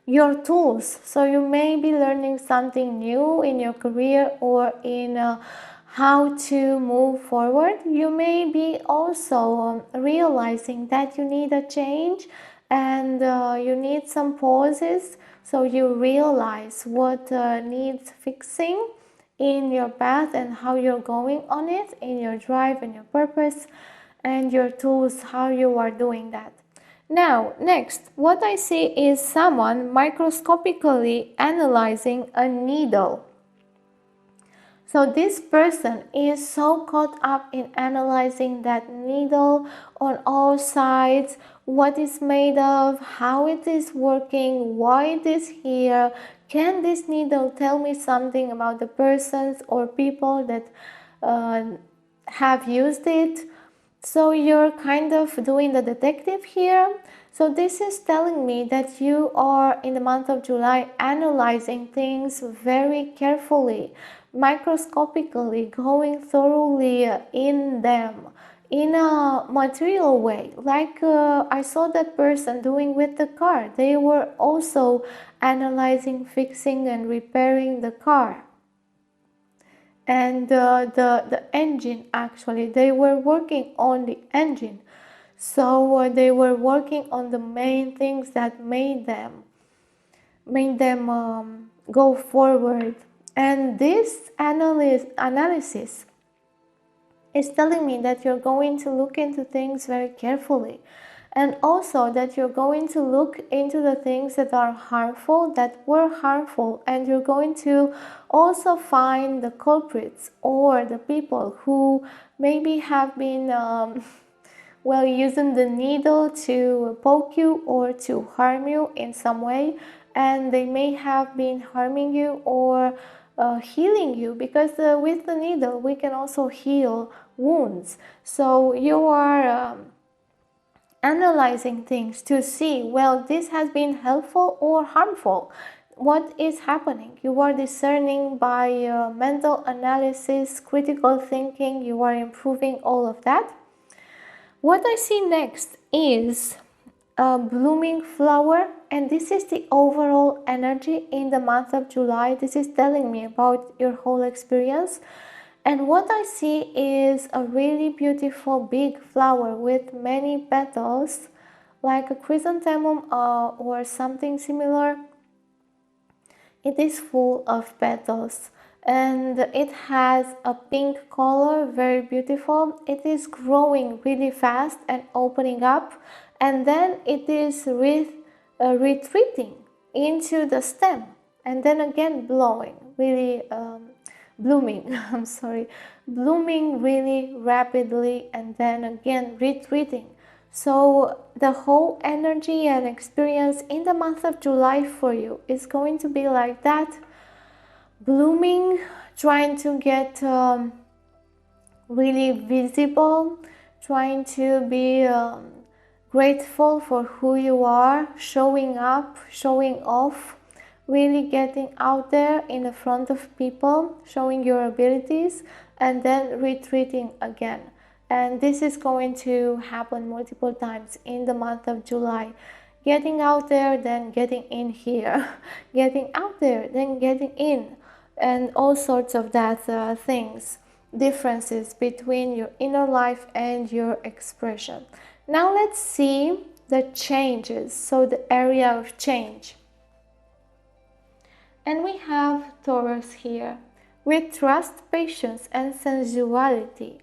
your tools. So you may be learning something new in your career or in how to move forward. You may be also realizing that you need a change, and you need some pauses, so you realize what needs fixing in your path and how you're going on it, in your drive and your purpose and your tools, how you are doing that. Now, next, what I see is someone microscopically analyzing a needle. So this person is so caught up in analyzing that needle on all sides, what it's made of, how it is working, why it is here. Can this needle tell me something about the persons or people that have used it? So you're kind of doing the detective here. So this is telling me that you are, in the month of July, analyzing things very carefully, microscopically, going thoroughly in them, in a material way, like I saw that person doing with the car. They were also analyzing, fixing, and repairing the car. And the engine, actually, they were working on the engine. So they were working on the main things that made them go forward. And this analysis is telling me that you're going to look into things very carefully, and also that you're going to look into the things that are harmful, that were harmful, and you're going to also find the culprits or the people who maybe have been using the needle to poke you or to harm you in some way, and they may have been harming you or healing you, because with the needle we can also heal wounds. So you are analyzing things to see, well, this has been helpful or harmful. What is happening? You are discerning by mental analysis, critical thinking. You are improving all of that. What I see next is a blooming flower, and this is the overall energy in the month of July. This is telling me about your whole experience. And what I see is a really beautiful big flower with many petals, like a chrysanthemum or something similar. It is full of petals, and it has a pink color, very beautiful. It is growing really fast and opening up, and then it is retreating into the stem, and then again blowing, really blooming, I'm sorry, blooming really rapidly, and then again retreating. So the whole energy and experience in the month of July for you is going to be like that, blooming, trying to get really visible, trying to be grateful for who you are, showing up, showing off, really getting out there in the front of people, showing your abilities, and then retreating again. And this is going to happen multiple times in the month of July. Getting out there, then getting in here. Getting out there, then getting in. And all sorts of that things, differences between your inner life and your expression. Now let's see the changes, so the area of change. And we have Taurus here with trust, patience, and sensuality.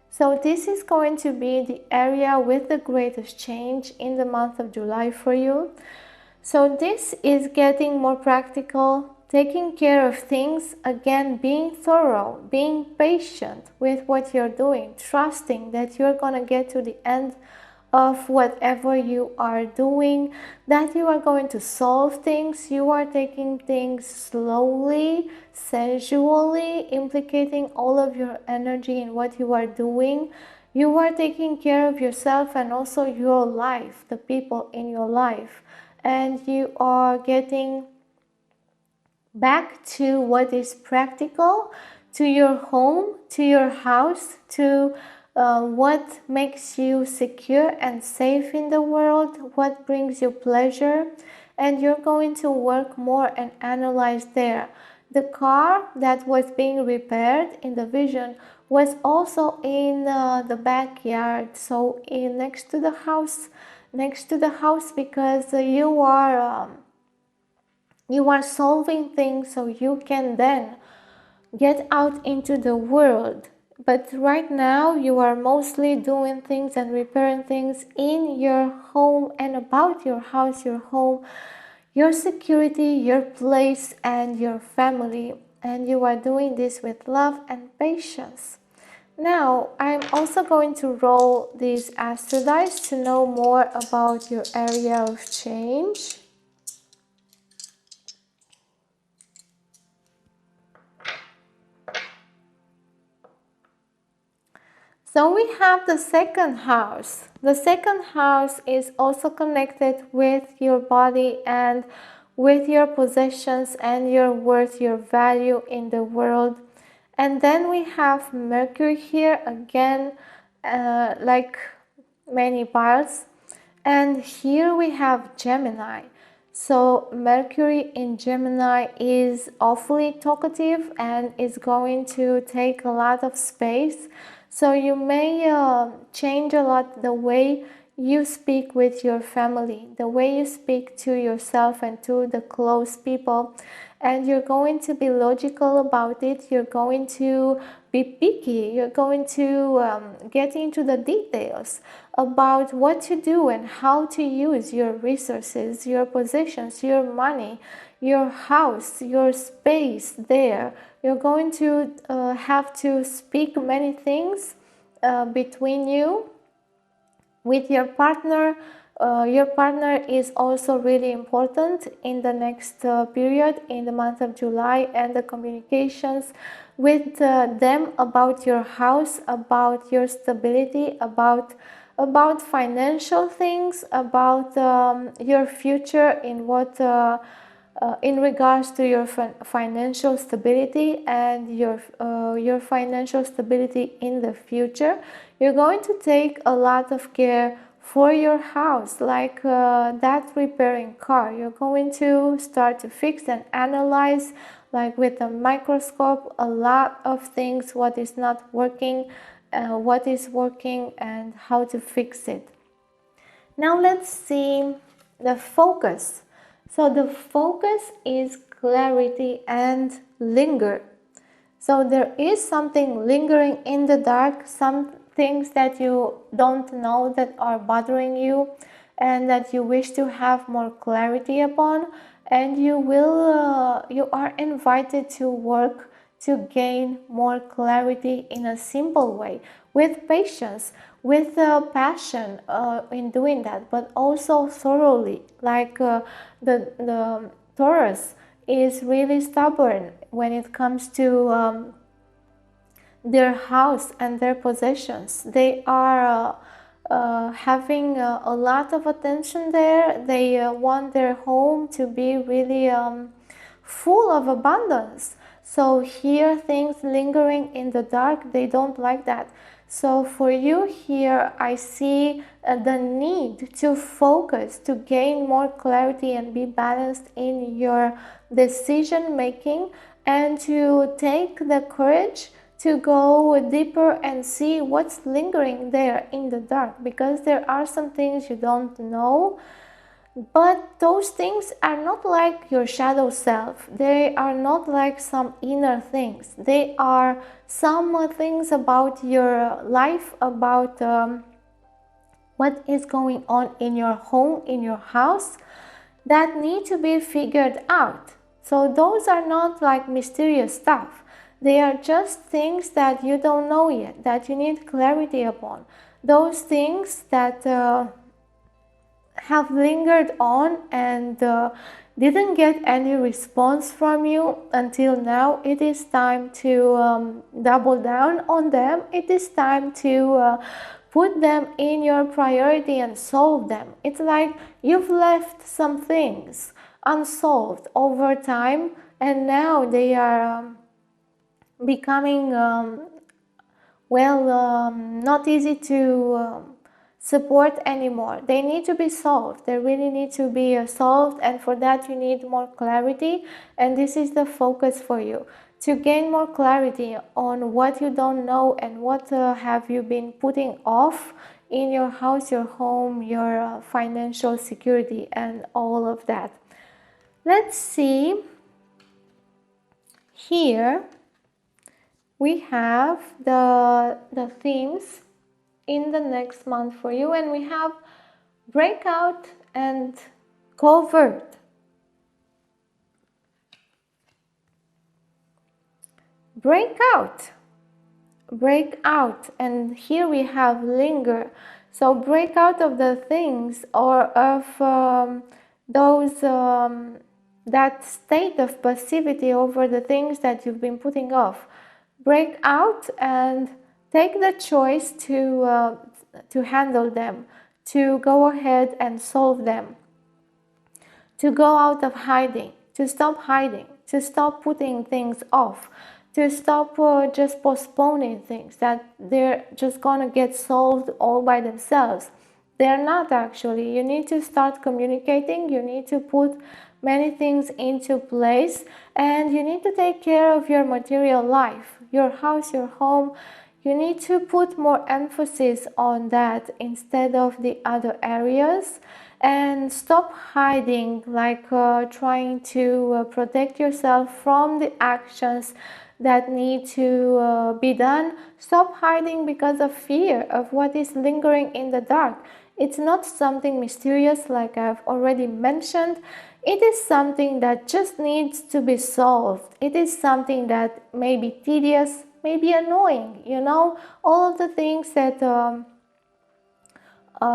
So this is going to be the area with the greatest change in the month of July for you. So this is getting more practical, taking care of things, again, being thorough, being patient with what you're doing, trusting that you're going to get to the end of whatever you are doing, that you are going to solve things. You are taking things slowly, sensually, implicating all of your energy in what you are doing. You are taking care of yourself and also your life, the people in your life, and you are getting back to what is practical, to your home, to your house, to what makes you secure and safe in the world, what brings you pleasure, and you're going to work more and analyze there. The car that was being repaired in the vision was also in the backyard, so next to the house, because you are solving things so you can then get out into the world. But right now you are mostly doing things and repairing things in your home and about your house, your home, your security, your place, and your family. And you are doing this with love and patience. Now, I'm also going to roll these astro dice to know more about your area of change. So we have the second house. The second house is also connected with your body and with your possessions and your worth, your value in the world. And then we have Mercury here again, like many parts. And here we have Gemini. So Mercury in Gemini is awfully talkative and is going to take a lot of space. So you may change a lot the way you speak with your family, the way you speak to yourself and to the close people. And you're going to be logical about it. You're going to be picky. You're going to get into the details about what to do and how to use your resources, your possessions, your money, your house, your space there. You're going to have to speak many things between you with your partner. Your partner is also really important in the next period, in the month of July, and the communications with them about your house, about your stability, about financial things, about your future in regards to your financial stability and your financial stability in the future. You're going to take a lot of care for your house, like that repairing car. You're going to start to fix and analyze, like with a microscope, a lot of things, what is not working, what is working, and how to fix it. Now let's see the focus. So the focus is clarity and linger. So there is something lingering in the dark, some things that you don't know that are bothering you and that you wish to have more clarity upon, and you are invited to work to gain more clarity in a simple way, with patience, with passion in doing that, but also thoroughly. Like the Taurus is really stubborn when it comes to their house and their possessions. They are having a lot of attention there. They want their home to be really full of abundance. So here, things lingering in the dark, they don't like that. So for you here, I see the need to focus, to gain more clarity and be balanced in your decision making, and to take the courage to go deeper and see what's lingering there in the dark, because there are some things you don't know. But those things are not like your shadow self. They are not like some inner things. They are some things about your life, about what is going on in your home, in your house, that need to be figured out. So those are not like mysterious stuff. They are just things that you don't know yet, that you need clarity upon. Those things that have lingered on and didn't get any response from you until now. It is time to double down on them. It is time to put them in your priority and solve them. It's like you've left some things unsolved over time, and now they are becoming not easy to support anymore. They need to be solved. They really need to be solved, and for that you need more clarity. And this is the focus for you, to gain more clarity on what you don't know and what have you been putting off in your house, your home, your financial security, and all of that. Let's see. Here we have the themes in the next month for you, and we have breakout and covert. Breakout, and here we have linger. So break out of the things, or of that state of passivity over the things that you've been putting off. Break out and take the choice to handle them, to go ahead and solve them, to go out of hiding, to stop hiding, to stop putting things off, to stop just postponing things that they're just gonna get solved all by themselves. They're not actually. You need to start communicating. You need to put many things into place, and you need to take care of your material life, your house, your home. You need to put more emphasis on that instead of the other areas, and stop hiding, like trying to protect yourself from the actions that need to be done. Stop hiding because of fear of what is lingering in the dark. It's not something mysterious, like I've already mentioned. It is something that just needs to be solved. It is something that may be tedious, may be annoying, all of the things that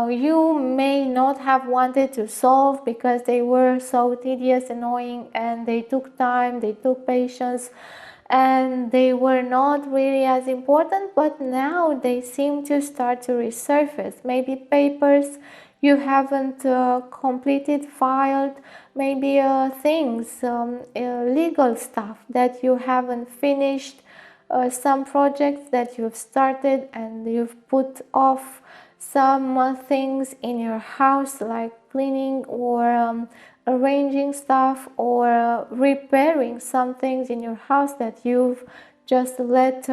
you may not have wanted to solve because they were so tedious, annoying, and they took time, they took patience, and they were not really as important, but now they seem to start to resurface. Maybe papers you haven't completed, filed, maybe things, legal stuff that you haven't finished, some projects that you've started and you've put off, some things in your house like cleaning or arranging stuff, or repairing some things in your house that you've just let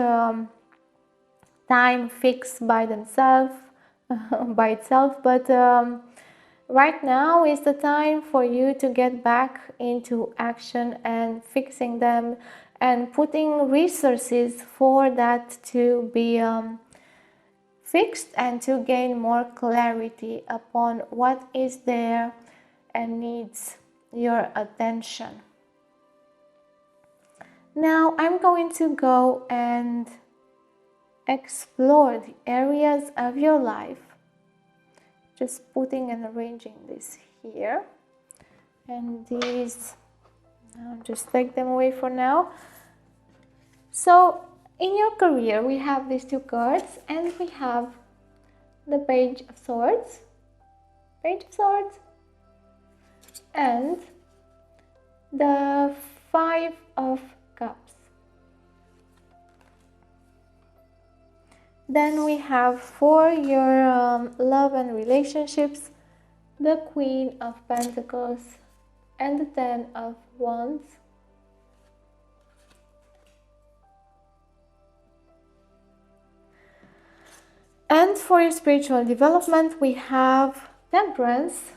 time fix by themselves, by itself. But right now is the time for you to get back into action and fixing them and putting resources for that to be fixed, and to gain more clarity upon what is there and needs your attention. Now I'm going to go and explore the areas of your life, just putting and arranging this here, and these, I'll just take them away for now. So In your career, we have these two cards, and we have the Page of Swords, and the Five of Cups. Then we have for your love and relationships, the Queen of Pentacles and the Ten of Wands. And for your spiritual development, we have Temperance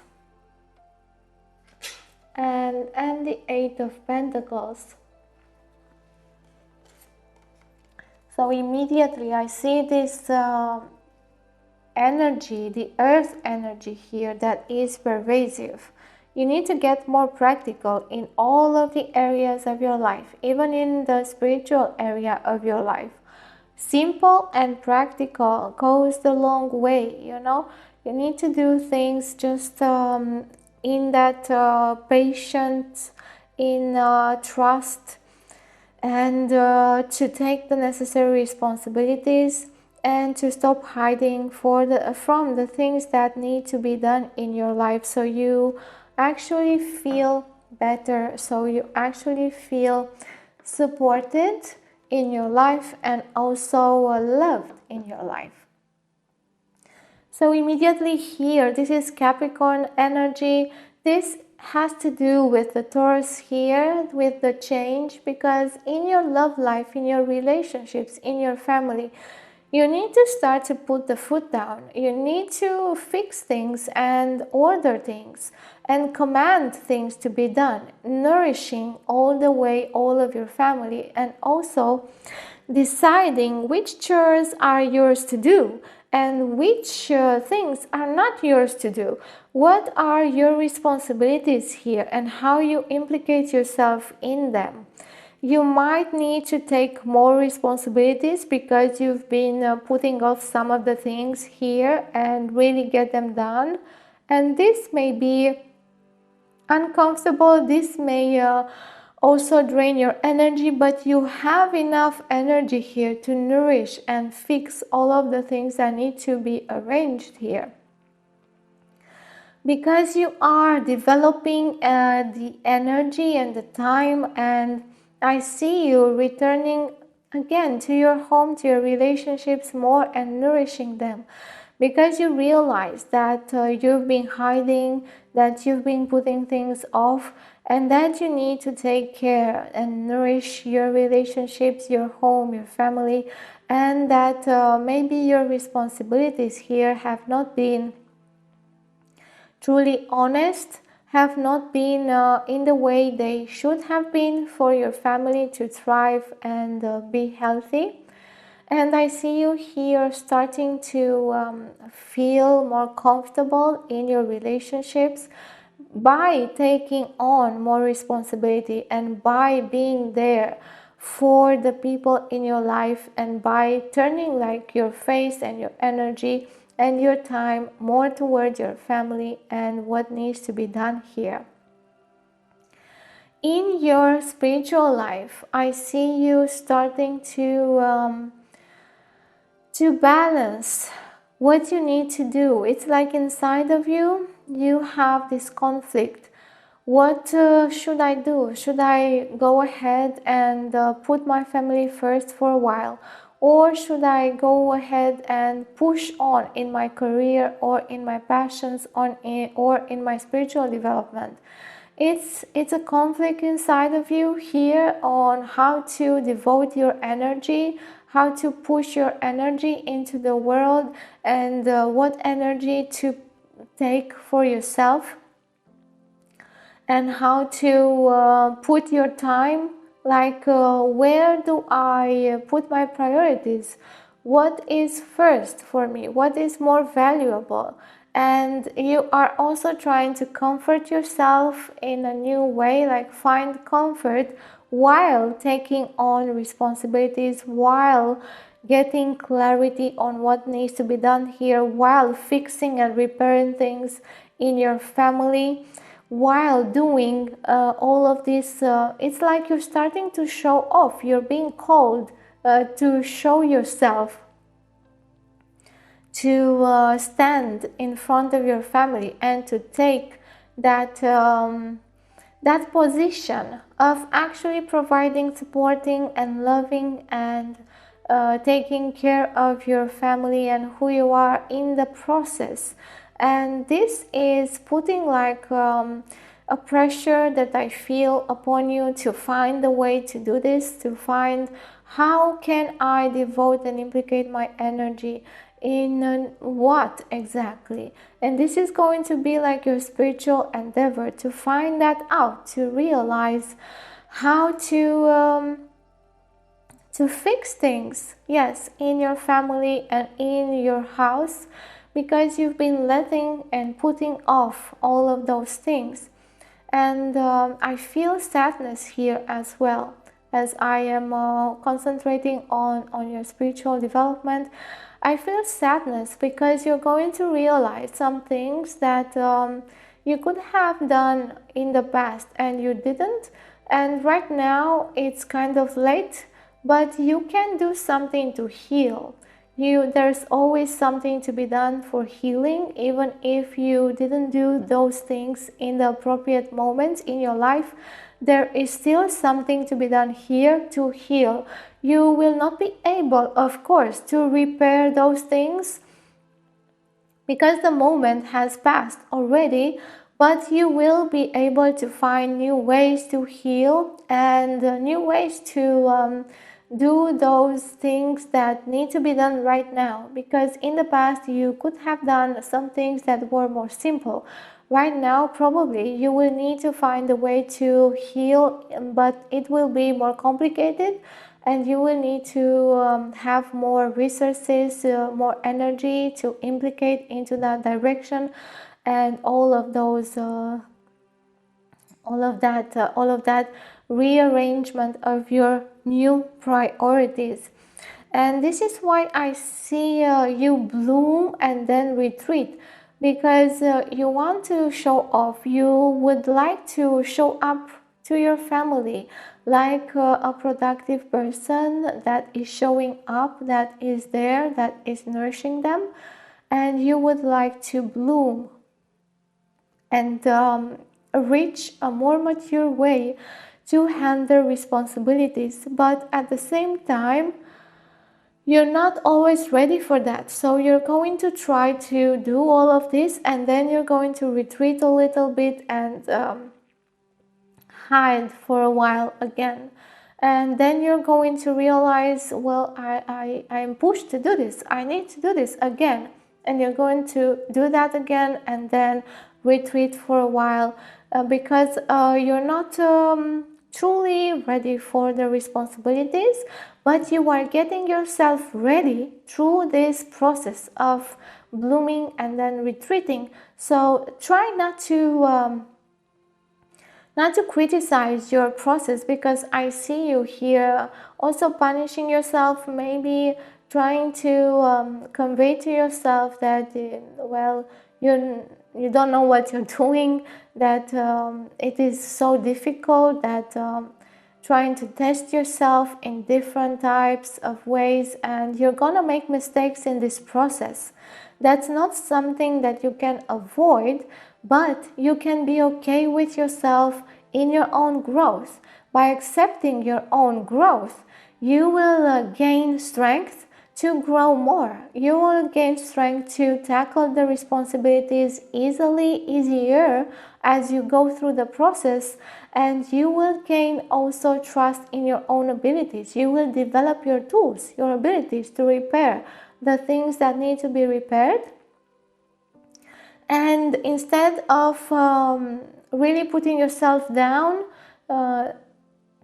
and the Eight of Pentacles. So immediately I see this energy, the earth energy here, that is pervasive. You need to get more practical in all of the areas of your life, even in the spiritual area of your life. Simple and practical goes the long way, you know. You need to do things just in that patience, in trust, and to take the necessary responsibilities, and to stop hiding from the things that need to be done in your life, so you actually feel better, so you actually feel supported in your life and also loved in your life. So immediately here, this is Capricorn energy. This has to do with the Taurus here, with the change, because in your love life, in your relationships, in your family, you need to start to put the foot down. You need to fix things and order things and command things to be done, nourishing all the way all of your family, and also deciding which chores are yours to do and which things are not yours to do. What are your responsibilities here and how you implicate yourself in them. You might need to take more responsibilities because you've been putting off some of the things here and really get them done. And this may be uncomfortable. This may also drain your energy, but you have enough energy here to nourish and fix all of the things that need to be arranged here. Because you are developing the energy and the time, and I see you returning again to your home, to your relationships more and nourishing them. Because you realize that you've been hiding, that you've been putting things off, and that you need to take care and nourish your relationships, your home, your family, and that maybe your responsibilities here have not been truly honest, have not been in the way they should have been for your family to thrive and be healthy. And I see you here starting to feel more comfortable in your relationships by taking on more responsibility and by being there for the people in your life, and by turning like your face and your energy and your time more towards your family and what needs to be done here. In your spiritual life, I see you starting to balance what you need to do. It's like inside of you, you have this conflict. What should I do? Should I go ahead and put my family first for a while? Or should I go ahead and push on in my career or in my passions or in my spiritual development? It's a conflict inside of you here on how to devote your energy, how to push your energy into the world, and what energy to take for yourself, and how to put your time, like where do I put my priorities? What is first for me? What is more valuable? And you are also trying to comfort yourself in a new way, like find comfort while taking on responsibilities, while getting clarity on what needs to be done here, while fixing and repairing things in your family, while doing all of this. It's like you're starting to show off. You're being called to show yourself, to stand in front of your family and to take that position of actually providing, supporting and loving and taking care of your family and who you are in the process. And this is putting like a pressure that I feel upon you to find a way to do this, to find how can I devote and implicate my energy in what exactly. And this is going to be like your spiritual endeavor to find that out, to realize how to fix things, yes, in your family and in your house, because you've been letting and putting off all of those things. And I feel sadness here as well, as I am concentrating on your spiritual development. I feel sadness because you're going to realize some things that you could have done in the past and you didn't. And right now it's kind of late, but you can do something to heal. There's always something to be done for healing, even if you didn't do those things in the appropriate moments in your life. There is still something to be done here to heal. You will not be able, of course, to repair those things because the moment has passed already, but you will be able to find new ways to heal and new ways to do those things that need to be done right now, because in the past you could have done some things that were more simple. Right now probably you will need to find a way to heal, but it will be more complicated and you will need to have more resources, more energy to implicate into that direction, and all of that rearrangement of your new priorities. And this is why I see you bloom and then retreat, because you want to show off. You would like to show up to your family like a productive person that is showing up, that is there, that is nourishing them, and you would like to bloom and reach a more mature way to handle responsibilities. But at the same time, you're not always ready for that. So you're going to try to do all of this, and then you're going to retreat a little bit and hide for a while again. And then you're going to realize, well, I'm pushed to do this. I need to do this again. And you're going to do that again and then retreat for a while because you're not truly ready for the responsibilities, but you are getting yourself ready through this process of blooming and then retreating. So try not to criticize your process, because I see you here also punishing yourself, maybe trying to convey to yourself that well, you don't know what you're doing, that it is so difficult, that trying to test yourself in different types of ways, and you're gonna make mistakes in this process. That's not something that you can avoid, but you can be okay with yourself in your own growth. By accepting your own growth, you will gain strength to grow more. You will gain strength to tackle the responsibilities easier as you go through the process, and you will gain also trust in your own abilities. You will develop your tools, your abilities to repair the things that need to be repaired. And instead of really putting yourself down,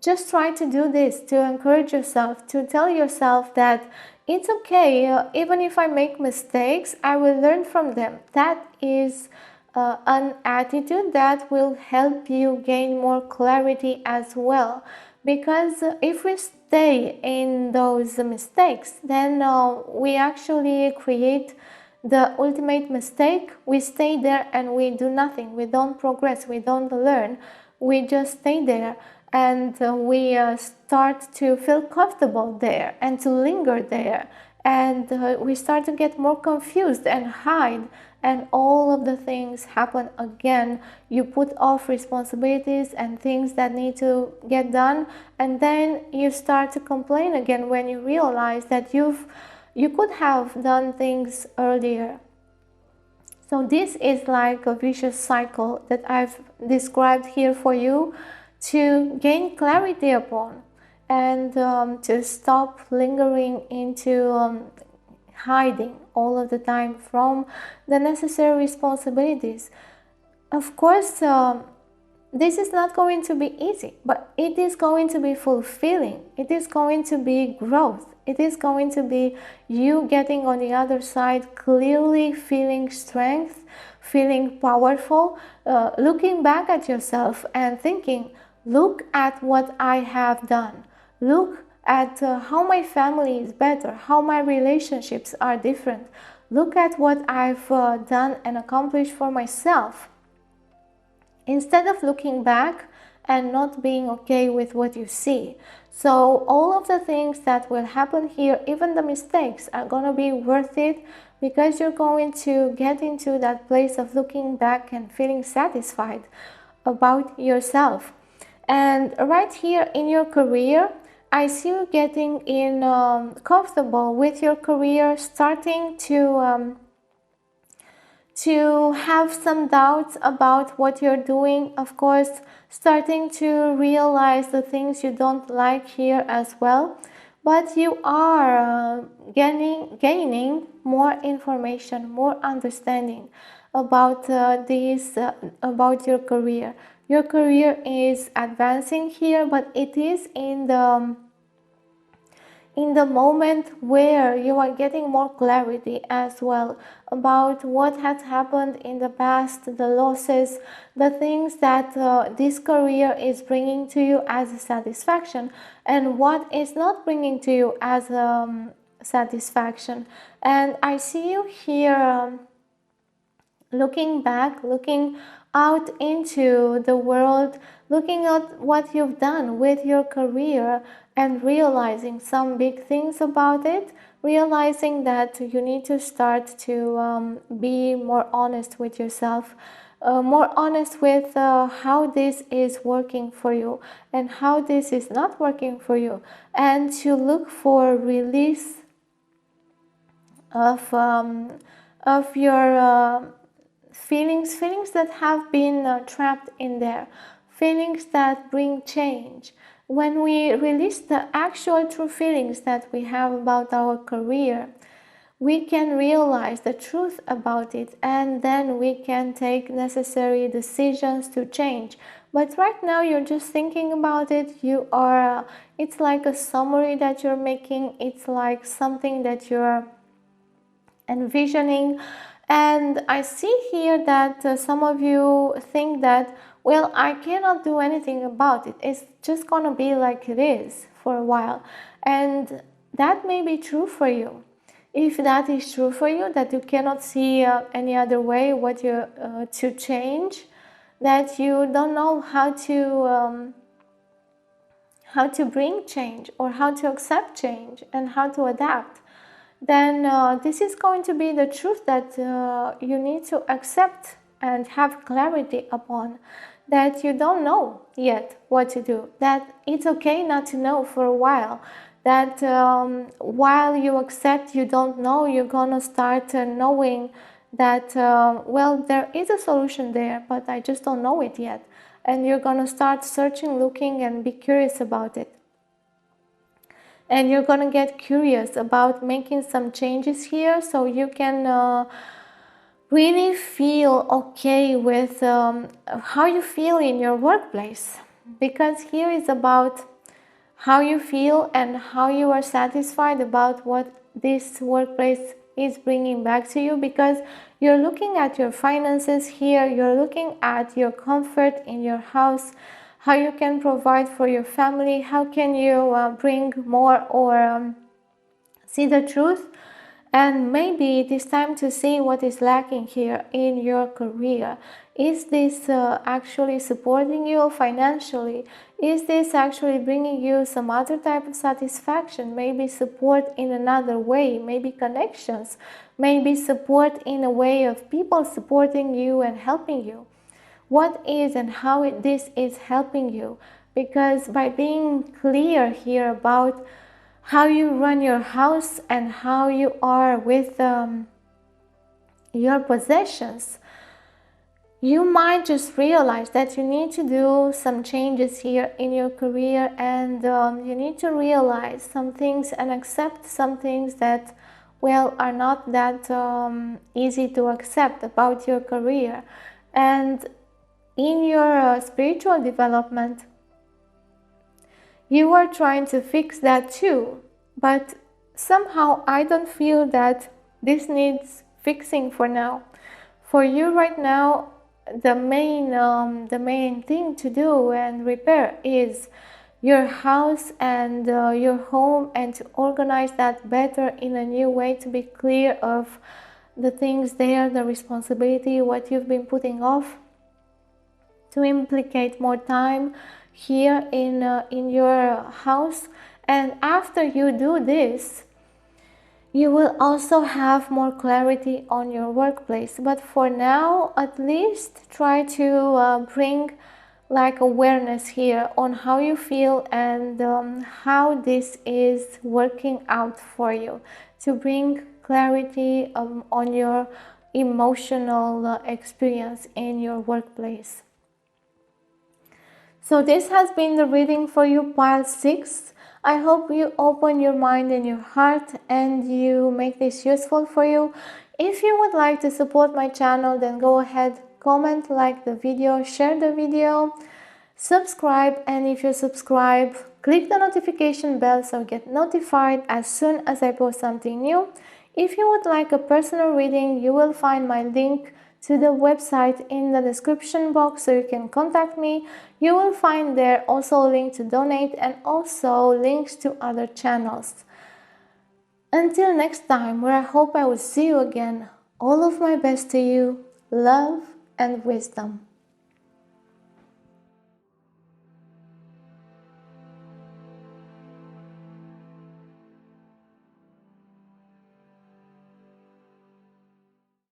just try to do this, to encourage yourself, to tell yourself that it's okay, even if I make mistakes, I will learn from them. That is an attitude that will help you gain more clarity as well. Because if we stay in those mistakes, then we actually create the ultimate mistake. We stay there and we do nothing. We don't progress. We don't learn. We just stay there. and we start to feel comfortable there and to linger there, and we start to get more confused and hide, and all of the things happen again. You put off responsibilities and things that need to get done, and then you start to complain again when you realize that you could have done things earlier. So this is like a vicious cycle that I've described here for you to gain clarity upon, and to stop lingering into hiding all of the time from the necessary responsibilities. Of course, this is not going to be easy, but it is going to be fulfilling. It is going to be growth. It is going to be you getting on the other side, clearly feeling strength, feeling powerful, looking back at yourself and thinking, look at what I have done. Look at how my family is better, how my relationships are different. Look at what I've done and accomplished for myself. Instead of looking back and not being okay with what you see. So all of the things that will happen here, even the mistakes, are going to be worth it, because you're going to get into that place of looking back and feeling satisfied about yourself. And right here in your career, I see you getting in comfortable with your career, starting to have some doubts about what you're doing, of course, starting to realize the things you don't like here as well. But you are gaining more information, more understanding about about your career. Your career is advancing here, but it is in the moment where you are getting more clarity as well about what has happened in the past, the losses, the things that this career is bringing to you as a satisfaction, and what is not bringing to you as satisfaction. And I see you here looking back, looking out into the world, looking at what you've done with your career and realizing some big things about it, realizing that you need to start to be more honest with yourself, more honest with how this is working for you and how this is not working for you, and to look for release of your feelings that have been trapped in there, feelings that bring change. When we release the actual true feelings that we have about our career, we can realize the truth about it, and then we can take necessary decisions to change. But right now you're just thinking about it. It's like a summary that you're making. It's like something that you're envisioning. And I see here that some of you think that, well, I cannot do anything about it. It's just gonna be like it is for a while. And that may be true for you. If that is true for you, that you cannot see any other way to change, that you don't know how to bring change or how to accept change and how to adapt, then this is going to be the truth that you need to accept and have clarity upon, that you don't know yet what to do, that it's okay not to know for a while, that while you accept you don't know, you're gonna start knowing that, well, there is a solution there, but I just don't know it yet. And you're gonna start searching, looking, and be curious about it. And you're gonna get curious about making some changes here, so you can really feel okay with how you feel in your workplace. Because here is about how you feel and how you are satisfied about what this workplace is bringing back to you, because you're looking at your finances here, you're looking at your comfort in your house, how you can provide for your family, how can you bring more or see the truth. And maybe it is time to see what is lacking here in your career. Is this actually supporting you financially? Is this actually bringing you some other type of satisfaction? Maybe support in another way, maybe connections, maybe support in a way of people supporting you and helping you. What is and how this is helping you? Because by being clear here about how you run your house and how you are with your possessions, you might just realize that you need to do some changes here in your career, and you need to realize some things and accept some things that, well, are not that easy to accept about your career. And in your spiritual development, you are trying to fix that too, but somehow I don't feel that this needs fixing for now. For you right now, the main thing to do and repair is your house and your home, and to organize that better in a new way, to be clear of the things there, the responsibility, what you've been putting off, to implicate more time here in your house. And after you do this, you will also have more clarity on your workplace. But for now, at least try to bring like awareness here on how you feel and how this is working out for you, to bring clarity on your emotional experience in your workplace. So this has been the reading for you, pile 6. I hope you open your mind and your heart and you make this useful for you. If you would like to support my channel, then go ahead, comment, like the video, share the video, subscribe, and if you subscribe, click the notification bell so you get notified as soon as I post something new. If you would like a personal reading, you will find my link to the website in the description box, so you can contact me. You will find there also a link to donate and also links to other channels. Until next time, where I hope I will see you again, all of my best to you, love and wisdom.